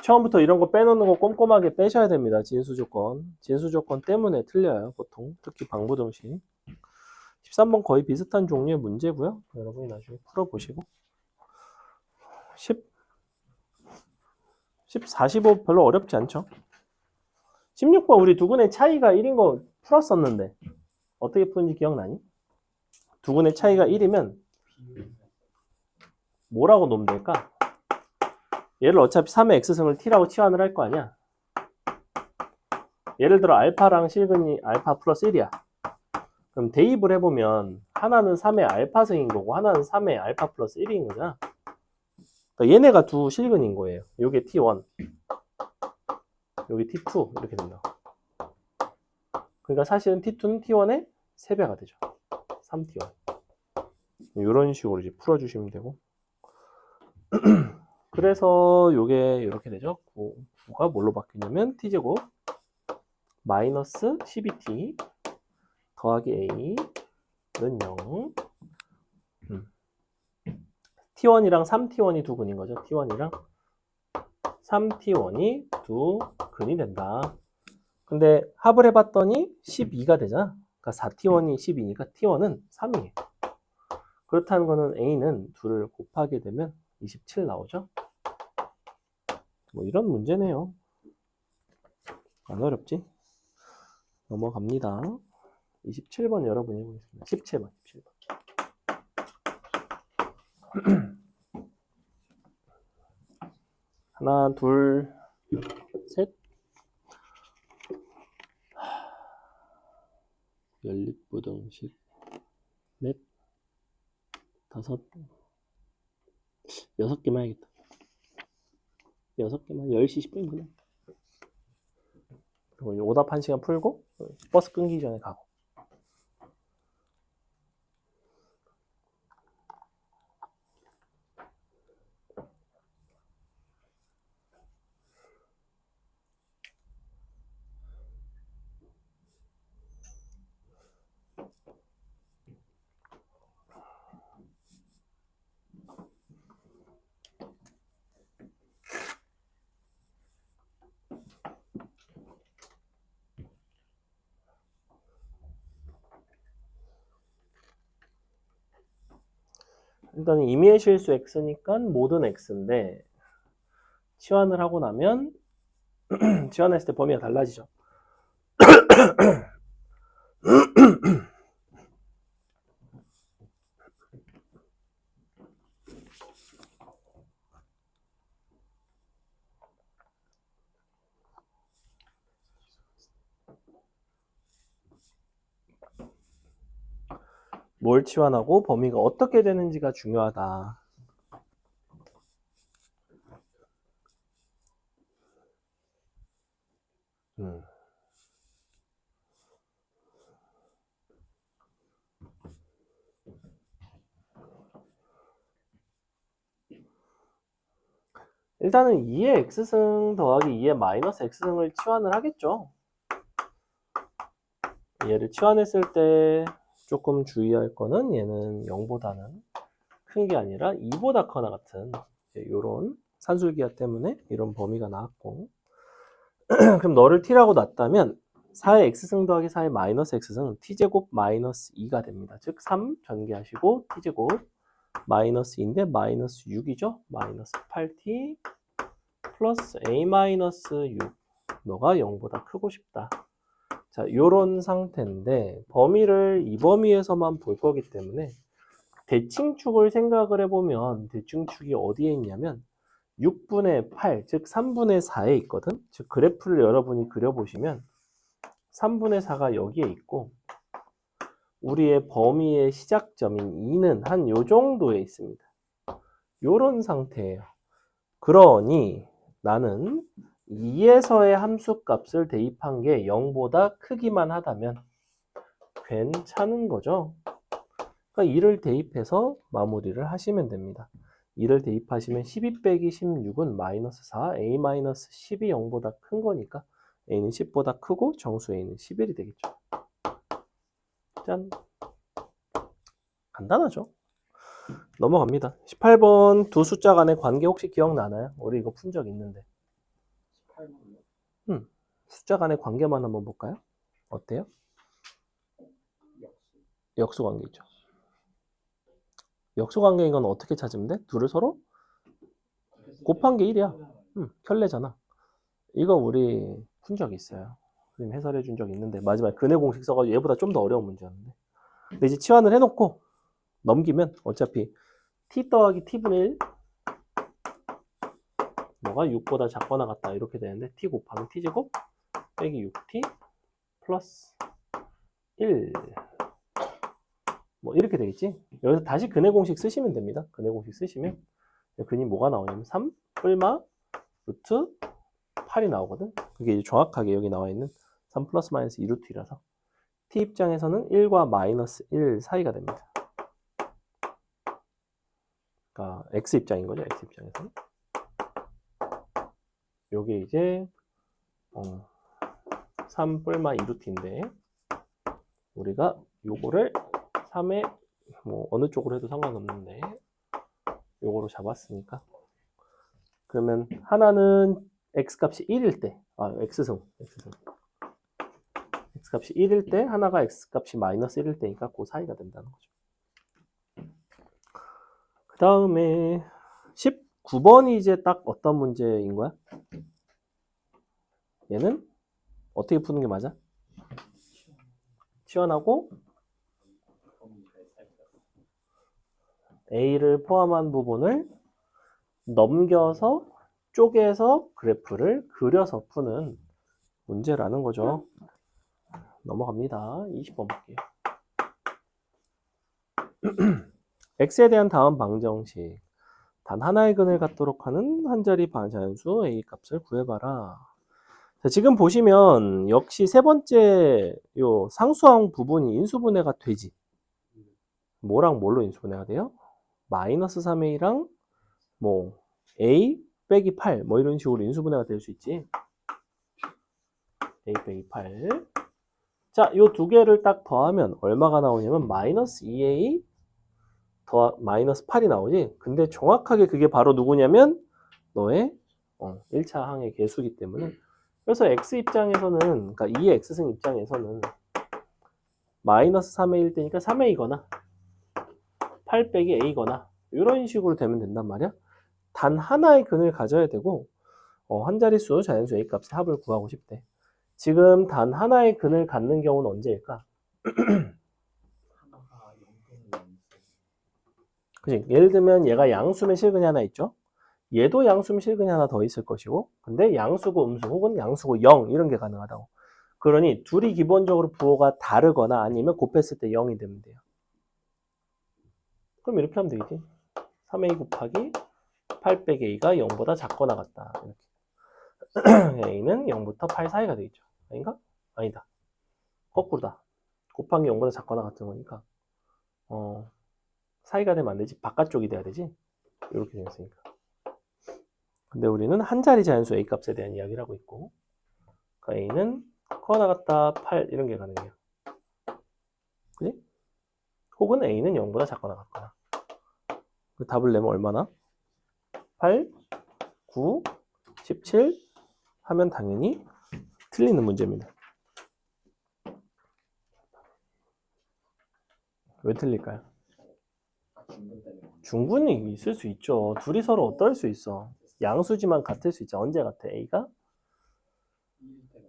Speaker 1: 처음부터 이런 거 빼놓는 거 꼼꼼하게 빼셔야 됩니다. 진수 조건. 진수 조건 때문에 틀려요. 보통. 특히 방부등식. 13번 거의 비슷한 종류의 문제고요. 여러분이 나중에 풀어보시고. 45 별로 어렵지 않죠? 16번 우리 두근의 차이가 1인 거 풀었었는데 어떻게 푸는지 기억나니? 두근의 차이가 1이면 뭐라고 놓으면 될까? 얘를 어차피 3의 x승을 t라고 치환을 할 거 아니야. 예를 들어 알파랑 실근이 알파 플러스 1이야. 그럼 대입을 해보면 하나는 3의 알파승인 거고 하나는 3의 알파 플러스 1인 거잖아. 그러니까 얘네가 두 실근인 거예요. 요게 t1, 요게 t2 이렇게 된다. 그러니까 사실은 t2는 t1의 3배가 되죠. 3t1. 이런 식으로 이제 풀어주시면 되고. 그래서 요게 이렇게 되죠. 9가 뭘로 바뀌냐면 t제곱 마이너스 12t 더하기 a는 0. t1이랑 3t1이 두 근인 거죠. t1이랑 3t1이 두 근이 된다. 근데 합을 해봤더니 12가 되잖아. 그러니까 4t1이 12니까 t1은 3이에요. 그렇다는 거는 a는 2를 곱하게 되면 27 나오죠. 뭐 이런 문제네요. 안 어렵지? 넘어갑니다. 27번 여러분이 해보겠습니다. 17번. 하나, 둘, 셋. 연립부등식. 넷. 다섯. 6개만 해야겠다. 6개만 10시 10분이구나. 그리고 오답 1시간 풀고 버스 끊기기 전에 가고. 일단 임의의 실수 x니까 모든 x인데 치환을 하고 나면 치환했을 때 범위가 달라지죠. 뭘 치환하고 범위가 어떻게 되는지가 중요하다. 일단은 2의 x승 더하기 2의 마이너스 x승을 치환을 하겠죠. 얘를 치환했을 때 조금 주의할 거는 얘는 0보다는 큰 게 아니라 2보다 커나 같은 이런 산술기하 때문에 이런 범위가 나왔고 그럼 너를 t라고 놨다면 4의 x승 더하기 4의 마이너스 x승은 t제곱 마이너스 2가 됩니다. 즉 3 전개하시고 t제곱 마이너스 2인데 마이너스 6이죠. 마이너스 8t 플러스 a 마이너스 6. 너가 0보다 크고 싶다. 자, 요런 상태인데 범위를 이 범위에서만 볼 거기 때문에 대칭축을 생각을 해보면 대칭축이 어디에 있냐면 6분의 8, 즉 3분의 4에 있거든. 즉 그래프를 여러분이 그려보시면 3분의 4가 여기에 있고 우리의 범위의 시작점인 2는 한 요 정도에 있습니다. 요런 상태예요. 그러니 나는 2에서의 함수값을 대입한 게 0보다 크기만 하다면 괜찮은 거죠. 그러니까 2를 대입해서 마무리를 하시면 됩니다. 2를 대입하시면 12 빼기 16은 마이너스 4, a 마이너스 10이 0보다 큰 거니까 a는 10보다 크고 정수 a는 11이 되겠죠. 짠. 간단하죠? 넘어갑니다. 18번 두 숫자 간의 관계 혹시 기억나나요? 우리 이거 푼 적 있는데. 숫자 간의 관계만 한번 볼까요? 어때요? 역수 관계 있죠. 역수 관계인 건 어떻게 찾으면 돼? 둘을 서로 곱한 게 1이야. 켤레잖아. 이거 우리 푼 적이 있어요. 선생님 해설해 준 적이 있는데 마지막에 근해 공식 써가지고 얘보다 좀 더 어려운 문제였는데. 근데 이제 치환을 해놓고 넘기면 어차피 t 더하기 t분의 1 뭐가 6보다 작거나 같다 이렇게 되는데 t 곱하기 t제곱 빼기 6t 플러스 1 뭐 이렇게 되겠지. 여기서 다시 근해 공식 쓰시면 됩니다. 근해 공식 쓰시면 근이 뭐가 나오냐면 3 뿔마 루트 8이 나오거든. 그게 이제 정확하게 여기 나와 있는 3 플러스 마이너스 2 루트이라서 t 입장에서는 1과 마이너스 1 사이가 됩니다. 그러니까 x 입장인 거죠. x 입장에서는. 요게 이제 3 뿔마 2 루트인데 우리가 요거를 3의 뭐 어느 쪽으로 해도 상관없는데 요거로 잡았으니까 그러면 하나는 x값이 1일 때 x승 x값이 1일 때 하나가 x값이 마이너스 1일 때니까 그 사이가 된다는 거죠. 그 다음에 19번이 이제 딱 어떤 문제인 거야? 얘는 어떻게 푸는 게 맞아? 치환하고 A를 포함한 부분을 넘겨서 쪼개서 그래프를 그려서 푸는 문제라는 거죠. 넘어갑니다. 20번 볼게요. x에 대한 다음 방정식. 단 하나의 근을 갖도록 하는 한 자리 반자연수 a 값을 구해봐라. 자, 지금 보시면 역시 세 번째 요 상수항 부분이 인수분해가 되지. 뭐랑 뭘로 인수분해가 돼요? 마이너스 3a랑 뭐 a 빼기 8 뭐 이런 식으로 인수분해가 될 수 있지. a 빼기 8. 자, 요 두 개를 딱 더하면 얼마가 나오냐면 마이너스 2a 더 마이너스 8이 나오지. 근데 정확하게 그게 바로 누구냐면 너의 1차 항의 개수기 때문에 그래서 x 입장에서는 그러니까 2의 x승 입장에서는 마이너스 3의 1대니까 3a거나 8 빼기 a거나 이런 식으로 되면 된단 말이야. 단 하나의 근을 가져야 되고 한 자릿수 자연수 a 값의 합을 구하고 싶대. 지금 단 하나의 근을 갖는 경우는 언제일까? 그치? 예를 들면 얘가 양수면 실근이 하나 있죠. 얘도 양수면 실근이 하나 더 있을 것이고 근데 양수고 음수 혹은 양수고 0 이런 게 가능하다고. 그러니 둘이 기본적으로 부호가 다르거나 아니면 곱했을 때 0이 되면 돼요. 그럼 이렇게 하면 되겠지. 3a 곱하기 8 빼기 a가 0보다 작거나 같다. 이렇게. a는 0부터 8 사이가 되겠죠. 아닌가? 아니다. 거꾸로다. 곱한 게 0보다 작거나 같은 거니까 사이가 되면 안 되지. 바깥쪽이 돼야 되지. 이렇게 되었으니까. 근데 우리는 한 자리 자연수 a 값에 대한 이야기를 하고 있고 그러니까 a는 커나 같다 8 이런 게 가능해요. 그지? 혹은 a는 0보다 작거나 같거나. 그 답을 내면 얼마나? 8, 9, 17 하면 당연히 틀리는 문제입니다. 왜 틀릴까요? 중분이 있을 수 있죠. 둘이 서로 어떨 수 있어. 양수지만 같을 수 있죠. 언제 같아? a가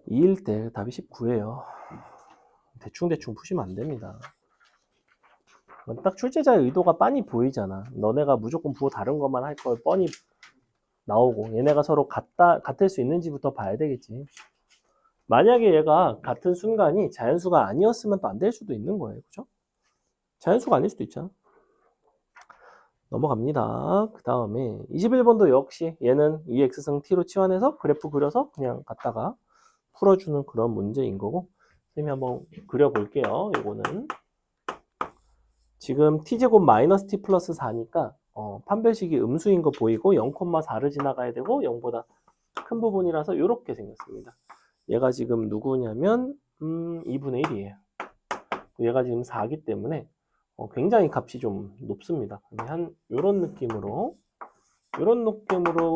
Speaker 1: 2일 때 답이 19예요. 대충 푸시면 안 됩니다. 딱 출제자의 의도가 빤히 보이잖아. 너네가 무조건 부호 다른 것만 할 걸 뻔히 나오고 얘네가 서로 같을 수 있는지부터 봐야 되겠지. 만약에 얘가 같은 순간이 자연수가 아니었으면 또 안 될 수도 있는 거예요. 그죠? 자연수가 아닐 수도 있잖아. 넘어갑니다. 그 다음에 21번도 역시 얘는 2x승 t로 치환해서 그래프 그려서 그냥 갖다가 풀어주는 그런 문제인 거고 선생님이 한번 그려볼게요. 이거는 지금 t제곱 마이너스 t 플러스 4니까 판별식이 음수인 거 보이고 0,4를 지나가야 되고 0보다 큰 부분이라서 이렇게 생겼습니다. 얘가 지금 누구냐면 2분의 1이에요. 얘가 지금 4기 때문에 굉장히 값이 좀 높습니다. 한 이런 느낌으로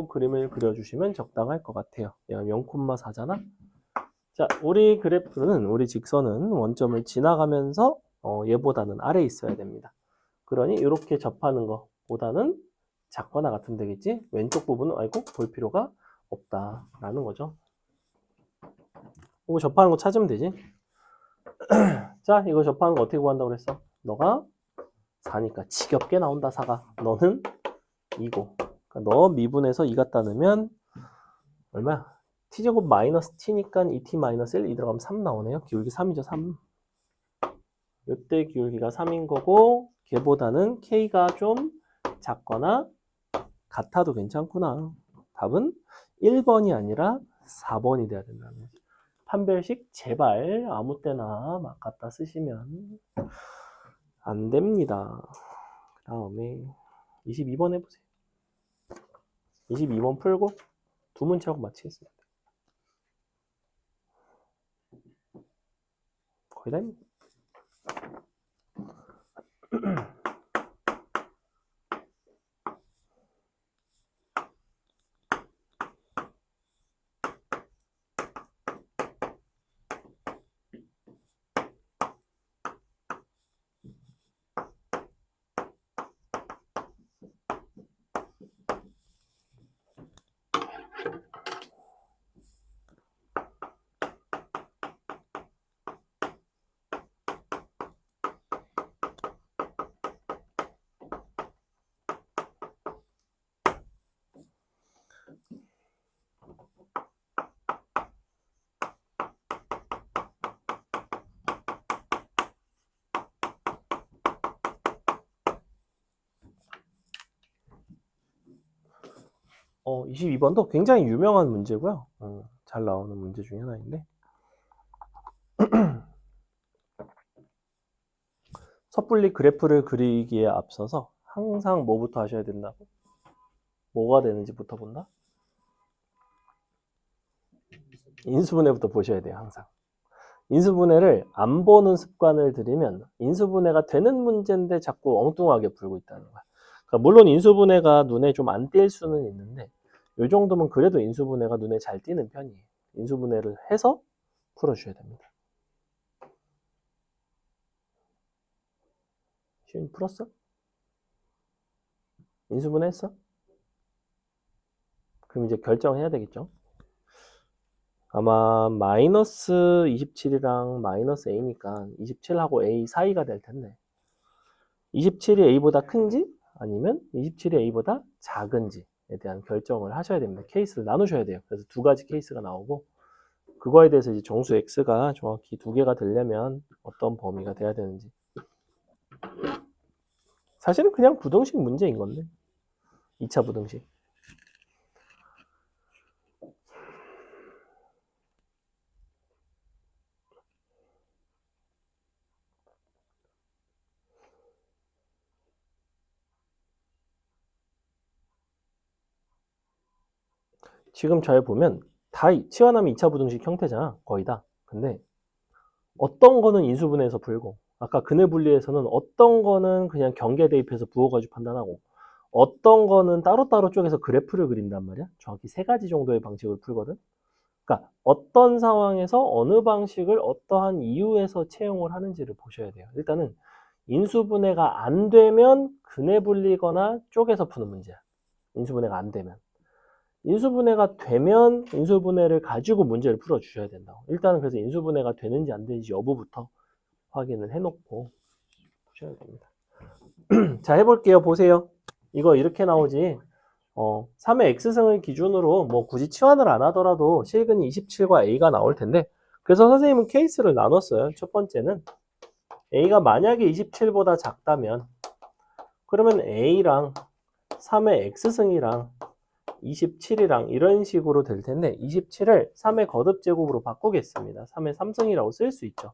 Speaker 1: 그림을 그려주시면 적당할 것 같아요. 얘가 0,4잖아. 자, 우리 그래프는, 우리 직선은 원점을 지나가면서 얘보다는 아래에 있어야 됩니다. 그러니 이렇게 접하는 것보다는 작거나 같으면 되겠지? 왼쪽 부분은 볼 필요가 없다라는 거죠. 이거 접하는 거 찾으면 되지? 자, 이거 접하는 거 어떻게 구한다고 그랬어? 너가 4니까 지겹게 나온다, 4가. 너는 2고. 그러니까 너 미분에서 2 갖다 넣으면 얼마야? t제곱 마이너스 t니까 2t 마이너스 1, 이 들어가면 3 나오네요. 기울기 3이죠, 3. 이때 기울기가 3인 거고 걔보다는 k가 좀 작거나 같아도 괜찮구나. 답은 1번이 아니라 4번이 돼야 된다는 거지. 판별식 제발 아무 때나 막 갖다 쓰시면 안 됩니다. 그 다음에 22번 해보세요. 22번 풀고 두 문제하고 마치겠습니다. 거의 다입니다. 어, 22번도 굉장히 유명한 문제고요. 잘 나오는 문제 중에 하나인데 섣불리 그래프를 그리기에 앞서서 항상 뭐부터 하셔야 된다고? 뭐가 되는지부터 본다? 인수분해부터 보셔야 돼요, 항상. 인수분해를 안 보는 습관을 들이면 인수분해가 되는 문제인데 자꾸 엉뚱하게 풀고 있다는 거야. 그러니까 물론 인수분해가 눈에 좀 안 띌 수는 있는데 이 정도면 그래도 인수분해가 눈에 잘 띄는 편이에요. 인수분해를 해서 풀어주셔야 됩니다. 시윤이 풀었어? 인수분해 했어? 그럼 이제 결정해야 되겠죠? 아마 마이너스 27이랑 마이너스 a니까 27하고 a 사이가 될 텐데 27이 a보다 큰지 아니면 27이 a보다 작은지에 대한 결정을 하셔야 됩니다. 케이스를 나누셔야 돼요. 그래서 두 가지 케이스가 나오고 그거에 대해서 이제 정수 x가 정확히 두 개가 되려면 어떤 범위가 돼야 되는지 사실은 그냥 부등식 문제인 건데 2차 부등식 지금 잘 보면 다 치환하면 2차 부등식 형태잖아. 거의 다. 근데 어떤 거는 인수분해에서 풀고 아까 근해 분리에서는 어떤 거는 그냥 경계 대입해서 부어가지고 판단하고 어떤 거는 따로따로 쪼개서 그래프를 그린단 말이야. 정확히 세 가지 정도의 방식을 풀거든. 그러니까 어떤 상황에서 어느 방식을 어떠한 이유에서 채용을 하는지를 보셔야 돼요. 일단은 인수분해가 안 되면 근해 분리거나 쪼개서 푸는 문제야. 인수분해가 안 되면. 인수분해가 되면 인수분해를 가지고 문제를 풀어주셔야 된다고. 일단은 그래서 인수분해가 되는지 안 되는지 여부부터 확인을 해놓고 보셔야 됩니다. 자, 해볼게요. 보세요. 이거 이렇게 나오지. 3의 x승을 기준으로 뭐 굳이 치환을 안 하더라도 실근이 27과 a가 나올 텐데 그래서 선생님은 케이스를 나눴어요. 첫 번째는 a가 만약에 27보다 작다면 그러면 a랑 3의 x승이랑 27이랑 이런 식으로 될 텐데 27을 3의 거듭제곱으로 바꾸겠습니다. 3의 3승이라고 쓸 수 있죠.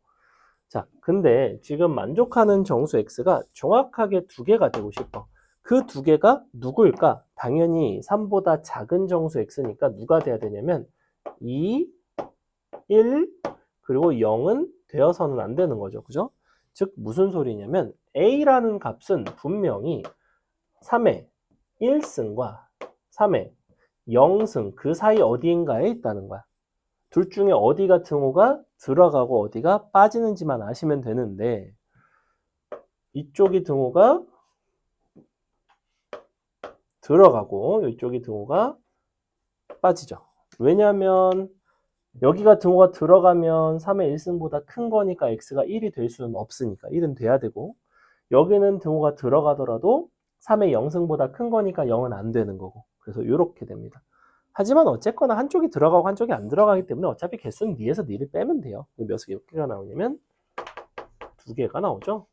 Speaker 1: 자, 근데 지금 만족하는 정수 x가 정확하게 두 개가 되고 싶어. 그 두 개가 누구일까? 당연히 3보다 작은 정수 x니까 누가 돼야 되냐면 2, 1, 그리고 0은 되어서는 안 되는 거죠. 그죠? 즉 무슨 소리냐면 a라는 값은 분명히 3의 1승과 3의 0승 그 사이 어디인가에 있다는 거야. 둘 중에 어디가 등호가 들어가고 어디가 빠지는지만 아시면 되는데 이쪽이 등호가 들어가고 이쪽이 등호가 빠지죠. 왜냐하면 여기가 등호가 들어가면 3의 1승보다 큰 거니까 x가 1이 될 수는 없으니까 1은 돼야 되고 여기는 등호가 들어가더라도 3의 0승보다 큰 거니까 0은 안 되는 거고 그래서 이렇게 됩니다. 하지만 어쨌거나 한쪽이 들어가고 한쪽이 안 들어가기 때문에 어차피 개수는 니에서 니를 빼면 돼요. 몇 개가 나오냐면 2개가 나오죠.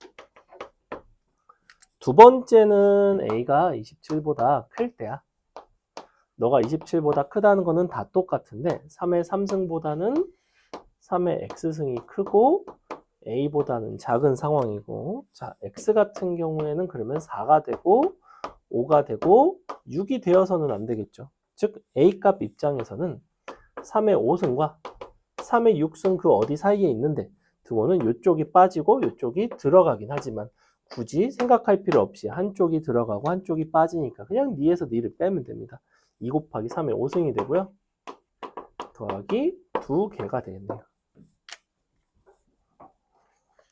Speaker 1: 두 번째는 a가 27보다 클 때야. 너가 27보다 크다는 거는 다 똑같은데 3의 3승보다는 3의 x승이 크고 a보다는 작은 상황이고 자 x 같은 경우에는 그러면 4가 되고 5가 되고 6이 되어서는 안 되겠죠. 즉 a 값 입장에서는 3의 5승과 3의 6승 그 어디 사이에 있는데 등호는 이쪽이 빠지고 이쪽이 들어가긴 하지만 굳이 생각할 필요 없이 한쪽이 들어가고 한쪽이 빠지니까 그냥 니에서 니를 빼면 됩니다. 2 곱하기 3의 5승이 되고요. 더하기 2개가 되겠네요.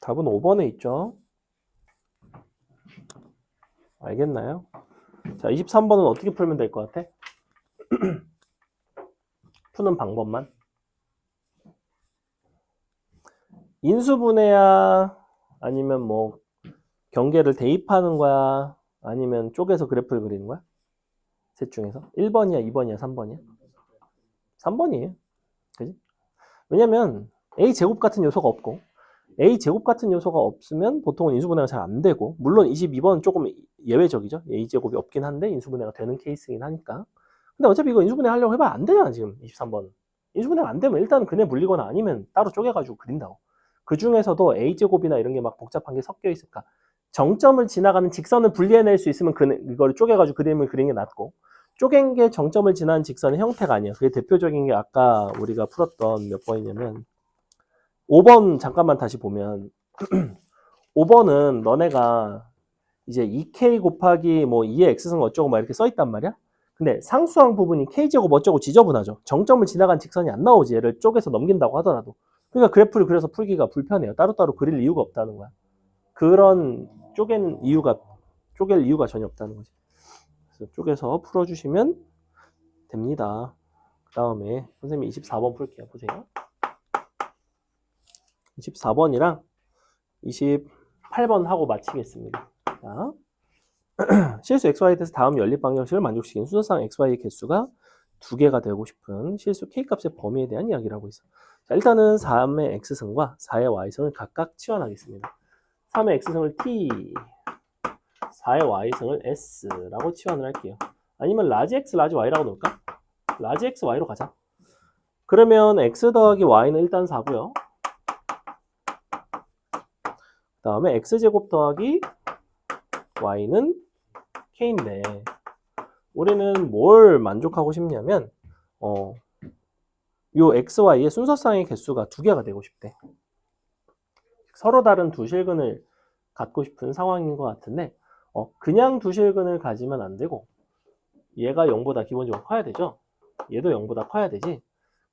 Speaker 1: 답은 5번에 있죠. 알겠나요? 자, 23번은 어떻게 풀면 될 것 같아? 푸는 방법만. 인수분해야 아니면 뭐 경계를 대입하는 거야 아니면 쪼개서 그래프를 그리는 거야? 셋 중에서 1번이야 2번이야 3번이야? 3번이에요. 그지? 왜냐면 a제곱 같은 요소가 없고 a제곱 같은 요소가 없으면 보통은 인수분해가 잘 안 되고 물론 22번은 조금 예외적이죠. a제곱이 없긴 한데 인수분해가 되는 케이스이긴 하니까. 근데 어차피 이거 인수분해 하려고 해봐 안 되잖아 지금 23번은. 인수분해가 안 되면 일단 근해 물리거나 아니면 따로 쪼개가지고 그린다고. 그 중에서도 a제곱이나 이런 게 막 복잡한 게 섞여 있을까? 정점을 지나가는 직선을 분리해낼 수 있으면 이걸 쪼개가지고 그림을 그리는 게 낫고 쪼갠 게 정점을 지나는 직선의 형태가 아니야. 그게 대표적인 게 아까 우리가 풀었던 몇 번이냐면 5번 잠깐만 다시 보면 5번은 너네가 이제 2k 곱하기 뭐 2의 x승 어쩌고 막 이렇게 써 있단 말이야. 근데 상수항 부분이 k제곱 어쩌고 지저분하죠. 정점을 지나간 직선이 안 나오지. 얘를 쪼개서 넘긴다고 하더라도. 그러니까 그래프를 그려서 풀기가 불편해요. 따로따로 그릴 이유가 없다는 거야. 그런 쪼갤 이유가 전혀 없다는 거지. 그래서 쪼개서 풀어주시면 됩니다. 그 다음에 선생님이 24번 풀게요. 보세요. 24번이랑 28번 하고 마치겠습니다. 자, 실수 XY에 대해서 다음 연립 방정식을 만족시키는 순서상 XY의 개수가 2개가 되고 싶은 실수 K값의 범위에 대한 이야기를 하고 있어. 자, 일단은 3의 X승과 4의 Y승을 각각 치환하겠습니다. 3의 X승을 T, 4의 Y승을 S라고 치환을 할게요. 아니면 라지 X, 라지 Y라고 놓을까? 라지 X, Y로 가자. 그러면 X 더하기 Y는 일단 4고요. 그 다음에 X제곱 더하기 Y는 K인데 우리는 뭘 만족하고 싶냐면 요 XY의 순서상의 개수가 2개가 되고 싶대. 서로 다른 두 실근을 갖고 싶은 상황인 것 같은데 그냥 두 실근을 가지면 안 되고 얘가 0보다 기본적으로 커야 되죠. 얘도 0보다 커야 되지.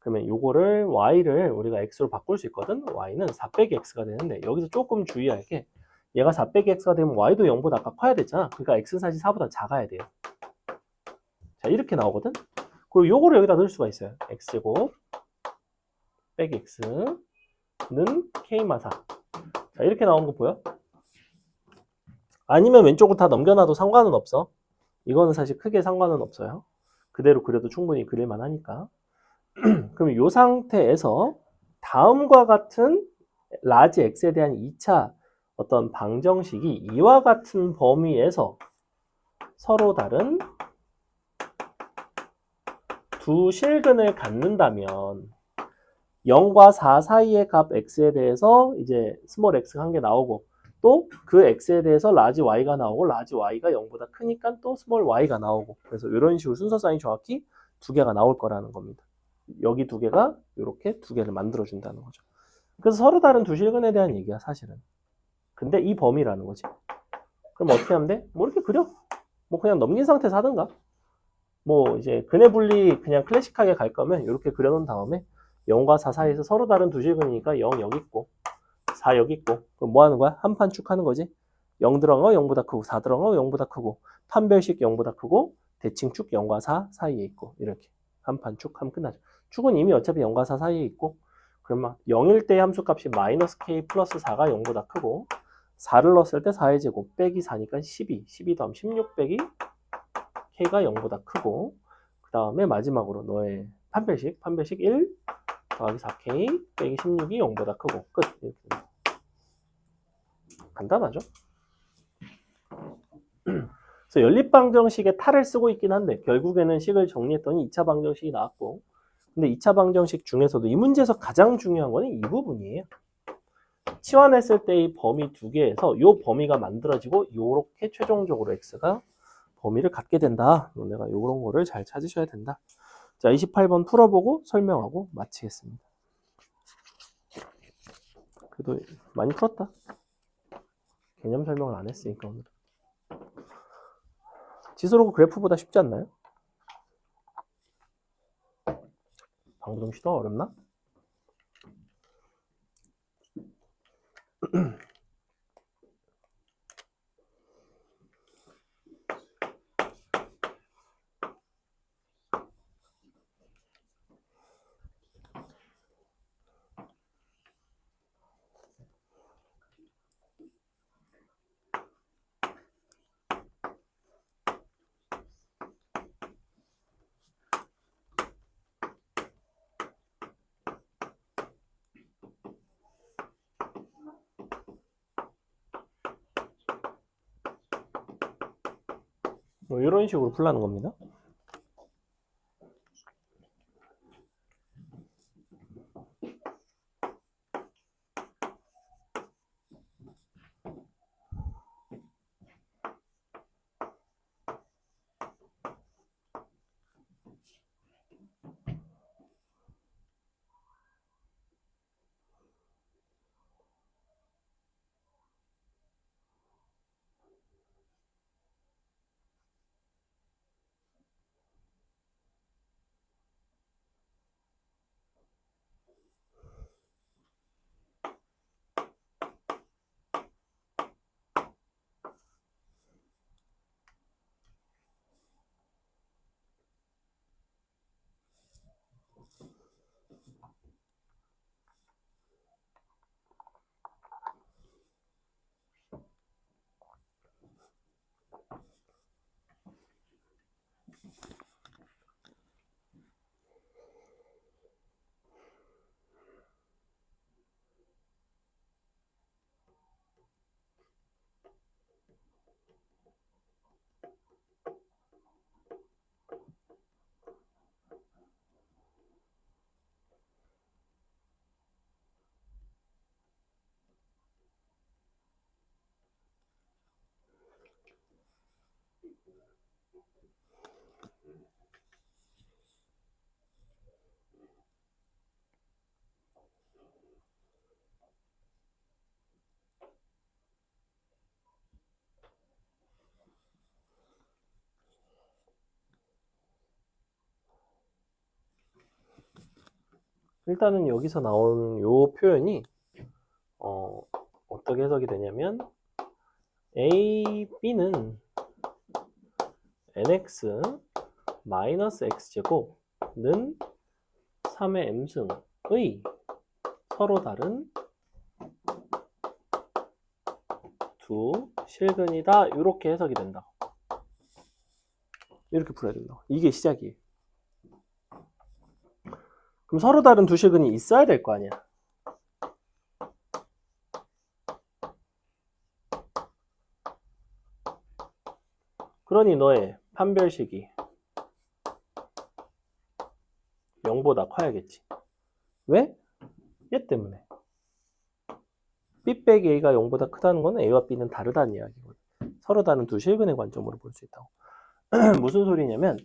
Speaker 1: 그러면 요거를 Y를 우리가 X로 바꿀 수 있거든. Y는 4 빼기 X가 되는데 여기서 조금 주의할 게 얘가 4 빼기 X가 되면 Y도 0보다 아까 커야 됐잖아. 그러니까 X사시 4보다 작아야 돼요. 자 이렇게 나오거든. 그리고 요거를 여기다 넣을 수가 있어요. X제곱 빼기 X는 K마사. 자 이렇게 나오는 거 보여? 아니면 왼쪽으로 다 넘겨놔도 상관은 없어. 이거는 사실 크게 상관은 없어요. 그대로 그려도 충분히 그릴만 하니까. 그럼 이 상태에서 다음과 같은 라지 X에 대한 2차 어떤 방정식이 이와 같은 범위에서 서로 다른 두 실근을 갖는다면 0과 4 사이의 값 X에 대해서 이제 스몰 X가 한 개 나오고 또 그 X에 대해서 라지 Y가 나오고 라지 Y가 0보다 크니까 또 스몰 Y가 나오고 그래서 이런 식으로 순서상이 정확히 2개가 나올 거라는 겁니다. 여기 2개가 이렇게 2개를 만들어준다는 거죠. 그래서 서로 다른 두 실근에 대한 얘기야 사실은. 근데 이 범위라는 거지. 그럼 어떻게 하면 돼? 뭐 이렇게 그려. 뭐 그냥 넘긴 상태에서 하든가. 뭐 이제 근해 분리 그냥 클래식하게 갈 거면 이렇게 그려놓은 다음에 0과 4 사이에서 서로 다른 두 실근이니까 0 여기 있고 4 여기 있고 그럼 뭐 하는 거야? 한 판 쭉 하는 거지. 0 들어간 거 0보다 크고 4 들어간 거 0보다 크고 판별식 0보다 크고 대칭 쭉 0과 4 사이에 있고 이렇게 한 판 쭉 하면 끝나죠. 축은 이미 어차피 0과 4 사이에 있고 그러면 0일 때 함수값이 마이너스 k 플러스 4가 0보다 크고 4를 넣었을 때 4의 제곱 빼기 4니까 12 더하면 16 빼기 k가 0보다 크고 그 다음에 마지막으로 너의 판별식 1 더하기 4k 빼기 16이 0보다 크고 끝. 이렇게 됩니다. 간단하죠? 그래서 연립방정식에 탈을 쓰고 있긴 한데 결국에는 식을 정리했더니 2차 방정식이 나왔고 근데 2차 방정식 중에서도 이 문제에서 가장 중요한 거는 이 부분이에요. 치환했을 때의 범위 두 개에서 이 범위가 만들어지고 이렇게 최종적으로 x가 범위를 갖게 된다. 내가 이런 거를 잘 찾으셔야 된다. 자, 28번 풀어보고 설명하고 마치겠습니다. 그래도 많이 풀었다. 개념 설명을 안 했으니까 오늘. 지수로그 그래프보다 쉽지 않나요? 방정식이 더 어렵나? 뭐 이런 식으로 풀라는 겁니다. 일단은 여기서 나온 요 표현이 어떻게 해석이 되냐면 A, B는 nx 마이너스 x제곱는 3의 m승의 서로 다른 두 실근이다. 이렇게 해석이 된다. 이렇게 풀어야 된다. 이게 시작이에요. 그럼 서로 다른 두 실근이 있어야 될 거 아니야. 그러니 너의 판별식이 0보다 커야겠지. 왜? 얘 때문에. B 빼기 A가 0보다 크다는 건 A와 B는 다르다는 이야기거든. 서로 다른 두 실근의 관점으로 볼 수 있다고. 무슨 소리냐면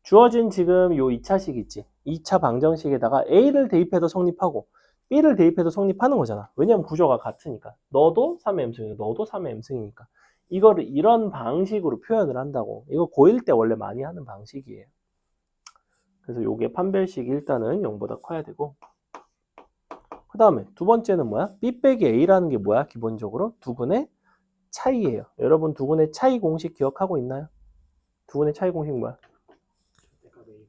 Speaker 1: 주어진 지금 요 2차식 있지. 2차 방정식에다가 A를 대입해도 성립하고 B를 대입해도 성립하는 거잖아. 왜냐면 구조가 같으니까. 너도 3의 m승이고 너도 3의 m승이니까. 이거를 이런 방식으로 표현을 한다고. 이거 고1 때 원래 많이 하는 방식이에요. 그래서 요게 판별식이 일단은 0보다 커야 되고 그 다음에 두 번째는 뭐야? B 빼기 A라는 게 뭐야? 기본적으로 두근의 차이예요. 여러분 두근의 차이 공식 기억하고 있나요? 두근의 차이 공식 뭐야?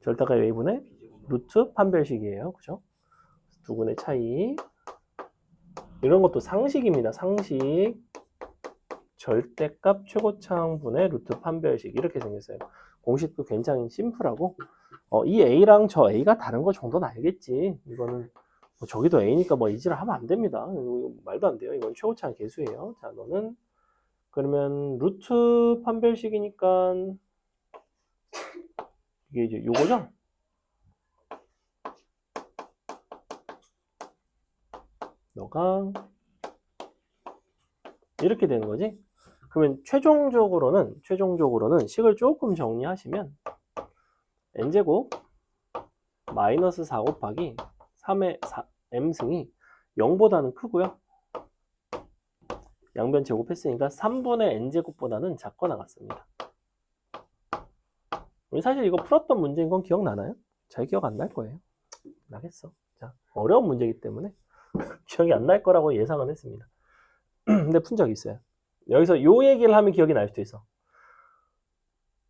Speaker 1: 절대값 A분의 루트 판별식이에요. 그죠? 두근의 차이. 이런 것도 상식입니다. 상식. 절대값 최고차항분의 루트 판별식. 이렇게 생겼어요. 공식도 굉장히 심플하고, 이 A랑 저 A가 다른 거 정도는 알겠지. 이거는, 뭐 저기도 A니까 뭐 이지를 하면 안 됩니다. 이거 말도 안 돼요. 이건 최고차항 계수예요. 자, 너는, 그러면 루트 판별식이니까, 이게 이제 요거죠? 너가, 이렇게 되는 거지? 그러면 최종적으로는 식을 조금 정리하시면 n제곱 마이너스 4 곱하기 3의 m승이 0보다는 크고요. 양변 제곱했으니까 3분의 n제곱보다는 작거나 같습니다. 우리 사실 이거 풀었던 문제인 건 기억나나요? 잘 기억 안 날 거예요. 나겠어. 자, 어려운 문제이기 때문에 기억이 안 날 거라고 예상은 했습니다. 근데 푼 적이 있어요. 여기서 요 얘기를 하면 기억이 날 수도 있어.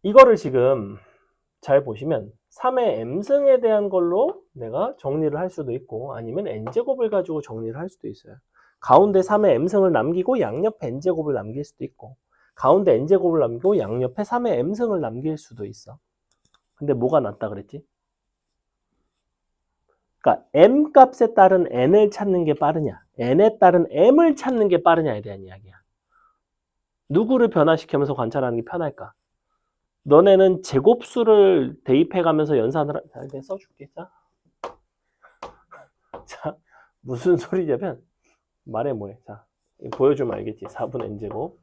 Speaker 1: 이거를 지금 잘 보시면 3의 m승에 대한 걸로 내가 정리를 할 수도 있고 아니면 n제곱을 가지고 정리를 할 수도 있어요. 가운데 3의 m승을 남기고 양옆에 n제곱을 남길 수도 있고 가운데 n제곱을 남기고 양옆에 3의 m승을 남길 수도 있어. 근데 뭐가 낫다 그랬지? 그러니까 m 값에 따른 n을 찾는 게 빠르냐 n에 따른 m을 찾는 게 빠르냐에 대한 이야기야. 누구를 변화시키면서 관찰하는 게 편할까? 너네는 제곱수를 대입해가면서 연산을 내가 써줄게. 자, 무슨 소리냐면 말해 뭐해. 자, 보여주면 알겠지. 4분의 n제곱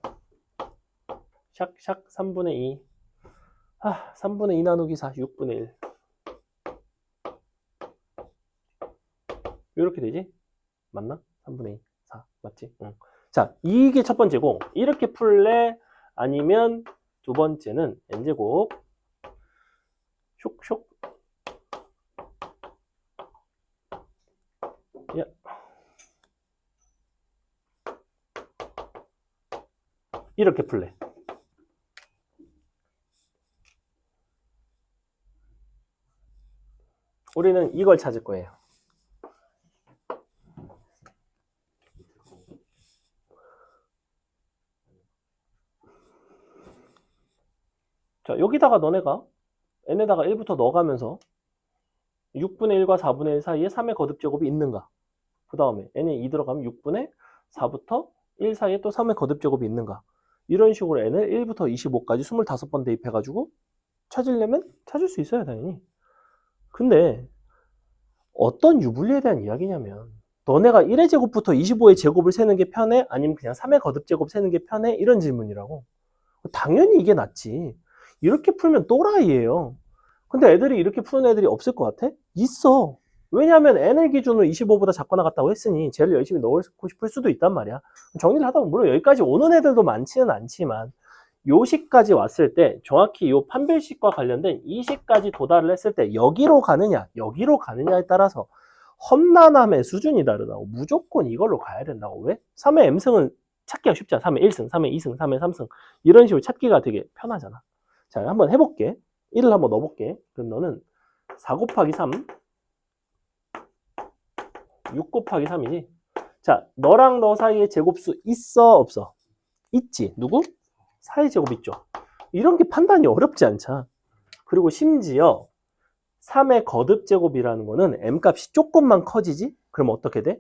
Speaker 1: 샥샥 3분의 2 3분의 2 나누기 4 6분의 1 이렇게 되지? 맞나? 3분의 2 4 맞지? 응. 자, 이게 첫 번째고 이렇게 풀래? 아니면 두 번째는 n제곱 슉슉 야. 이렇게 풀래. 우리는 이걸 찾을 거예요. 자, 여기다가 너네가 n에다가 1부터 넣어가면서 6분의 1과 4분의 1 사이에 3의 거듭제곱이 있는가? 그 다음에 n에 2 들어가면 6분의 4부터 1 사이에 또 3의 거듭제곱이 있는가? 이런 식으로 n을 1부터 25까지 25번 대입해가지고 찾으려면 찾을 수 있어요, 당연히. 근데 어떤 유불리에 대한 이야기냐면 너네가 1의 제곱부터 25의 제곱을 세는 게 편해? 아니면 그냥 3의 거듭제곱 세는 게 편해? 이런 질문이라고. 당연히 이게 낫지. 이렇게 풀면 또라이예요. 근데 애들이 이렇게 푸는 애들이 없을 것 같아? 있어. 왜냐하면 n을 기준으로 25보다 작거나 같다고 했으니 쟤를 열심히 넣고 싶을 수도 있단 말이야. 정리를 하다 보면 물론 여기까지 오는 애들도 많지는 않지만 요 식까지 왔을 때 정확히 요 판별식과 관련된 이 식까지 도달을 했을 때 여기로 가느냐에 따라서 험난함의 수준이 다르다고. 무조건 이걸로 가야 된다고. 왜? 3의 m승은 찾기가 쉽잖아. 3의 1승, 3의 2승, 3의 3승 이런 식으로 찾기가 되게 편하잖아. 자, 한번 해볼게. 1을 한번 넣어볼게. 그럼 너는 4 곱하기 3 6 곱하기 3이지. 자, 너랑 너 사이에 제곱수 있어 없어? 있지. 누구? 4의 제곱 있죠. 이런 게 판단이 어렵지 않자. 그리고 심지어 3의 거듭 제곱이라는 거는 m 값이 조금만 커지지? 그럼 어떻게 돼?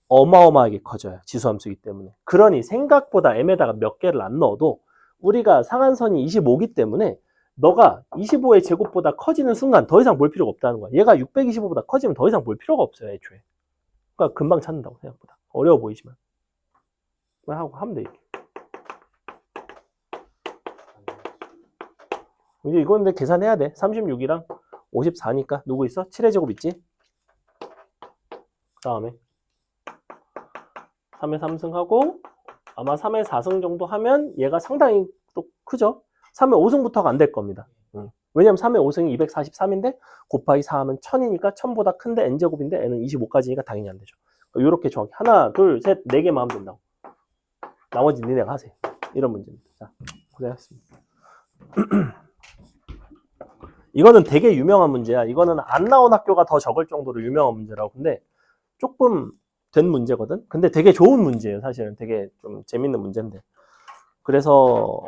Speaker 1: 어마어마하게 커져요. 지수함수이기 때문에. 그러니 생각보다 m에다가 몇 개를 안 넣어도 우리가 상한선이 25기 때문에 너가 25의 제곱보다 커지는 순간 더 이상 볼 필요가 없다는 거야. 얘가 625보다 커지면 더 이상 볼 필요가 없어요, 애초에. 그러니까 금방 찾는다고, 생각보다. 어려워 보이지만. 하고 하면 돼, 이렇게. 이제 이건 근데 계산해야 돼. 36이랑 54니까 누구 있어? 7의 제곱 있지? 그 다음에 3의 3승하고 아마 3의 4승 정도 하면 얘가 상당히 또 크죠? 3의 5승부터가 안 될 겁니다. 왜냐면 3의 5승이 243인데 곱하기 4 하면 1000이니까 1000보다 큰데 n제곱인데 n은 25까지니까 당연히 안 되죠. 요렇게 정확히 하나, 둘, 셋, 네 개만 하면 된다고. 나머지 니네가 하세요. 이런 문제입니다. 자, 고생하셨습니다. 이거는 되게 유명한 문제야. 이거는 안 나온 학교가 더 적을 정도로 유명한 문제라고. 근데 조금 된 문제거든. 근데 되게 좋은 문제예요. 사실은 되게 좀 재밌는 문제인데. 그래서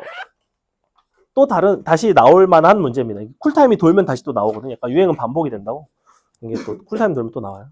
Speaker 1: 또 다시 나올 만한 문제입니다. 쿨타임이 돌면 다시 또 나오거든요. 약간 유행은 반복이 된다고. 이게 또 쿨타임 돌면 또 나와요.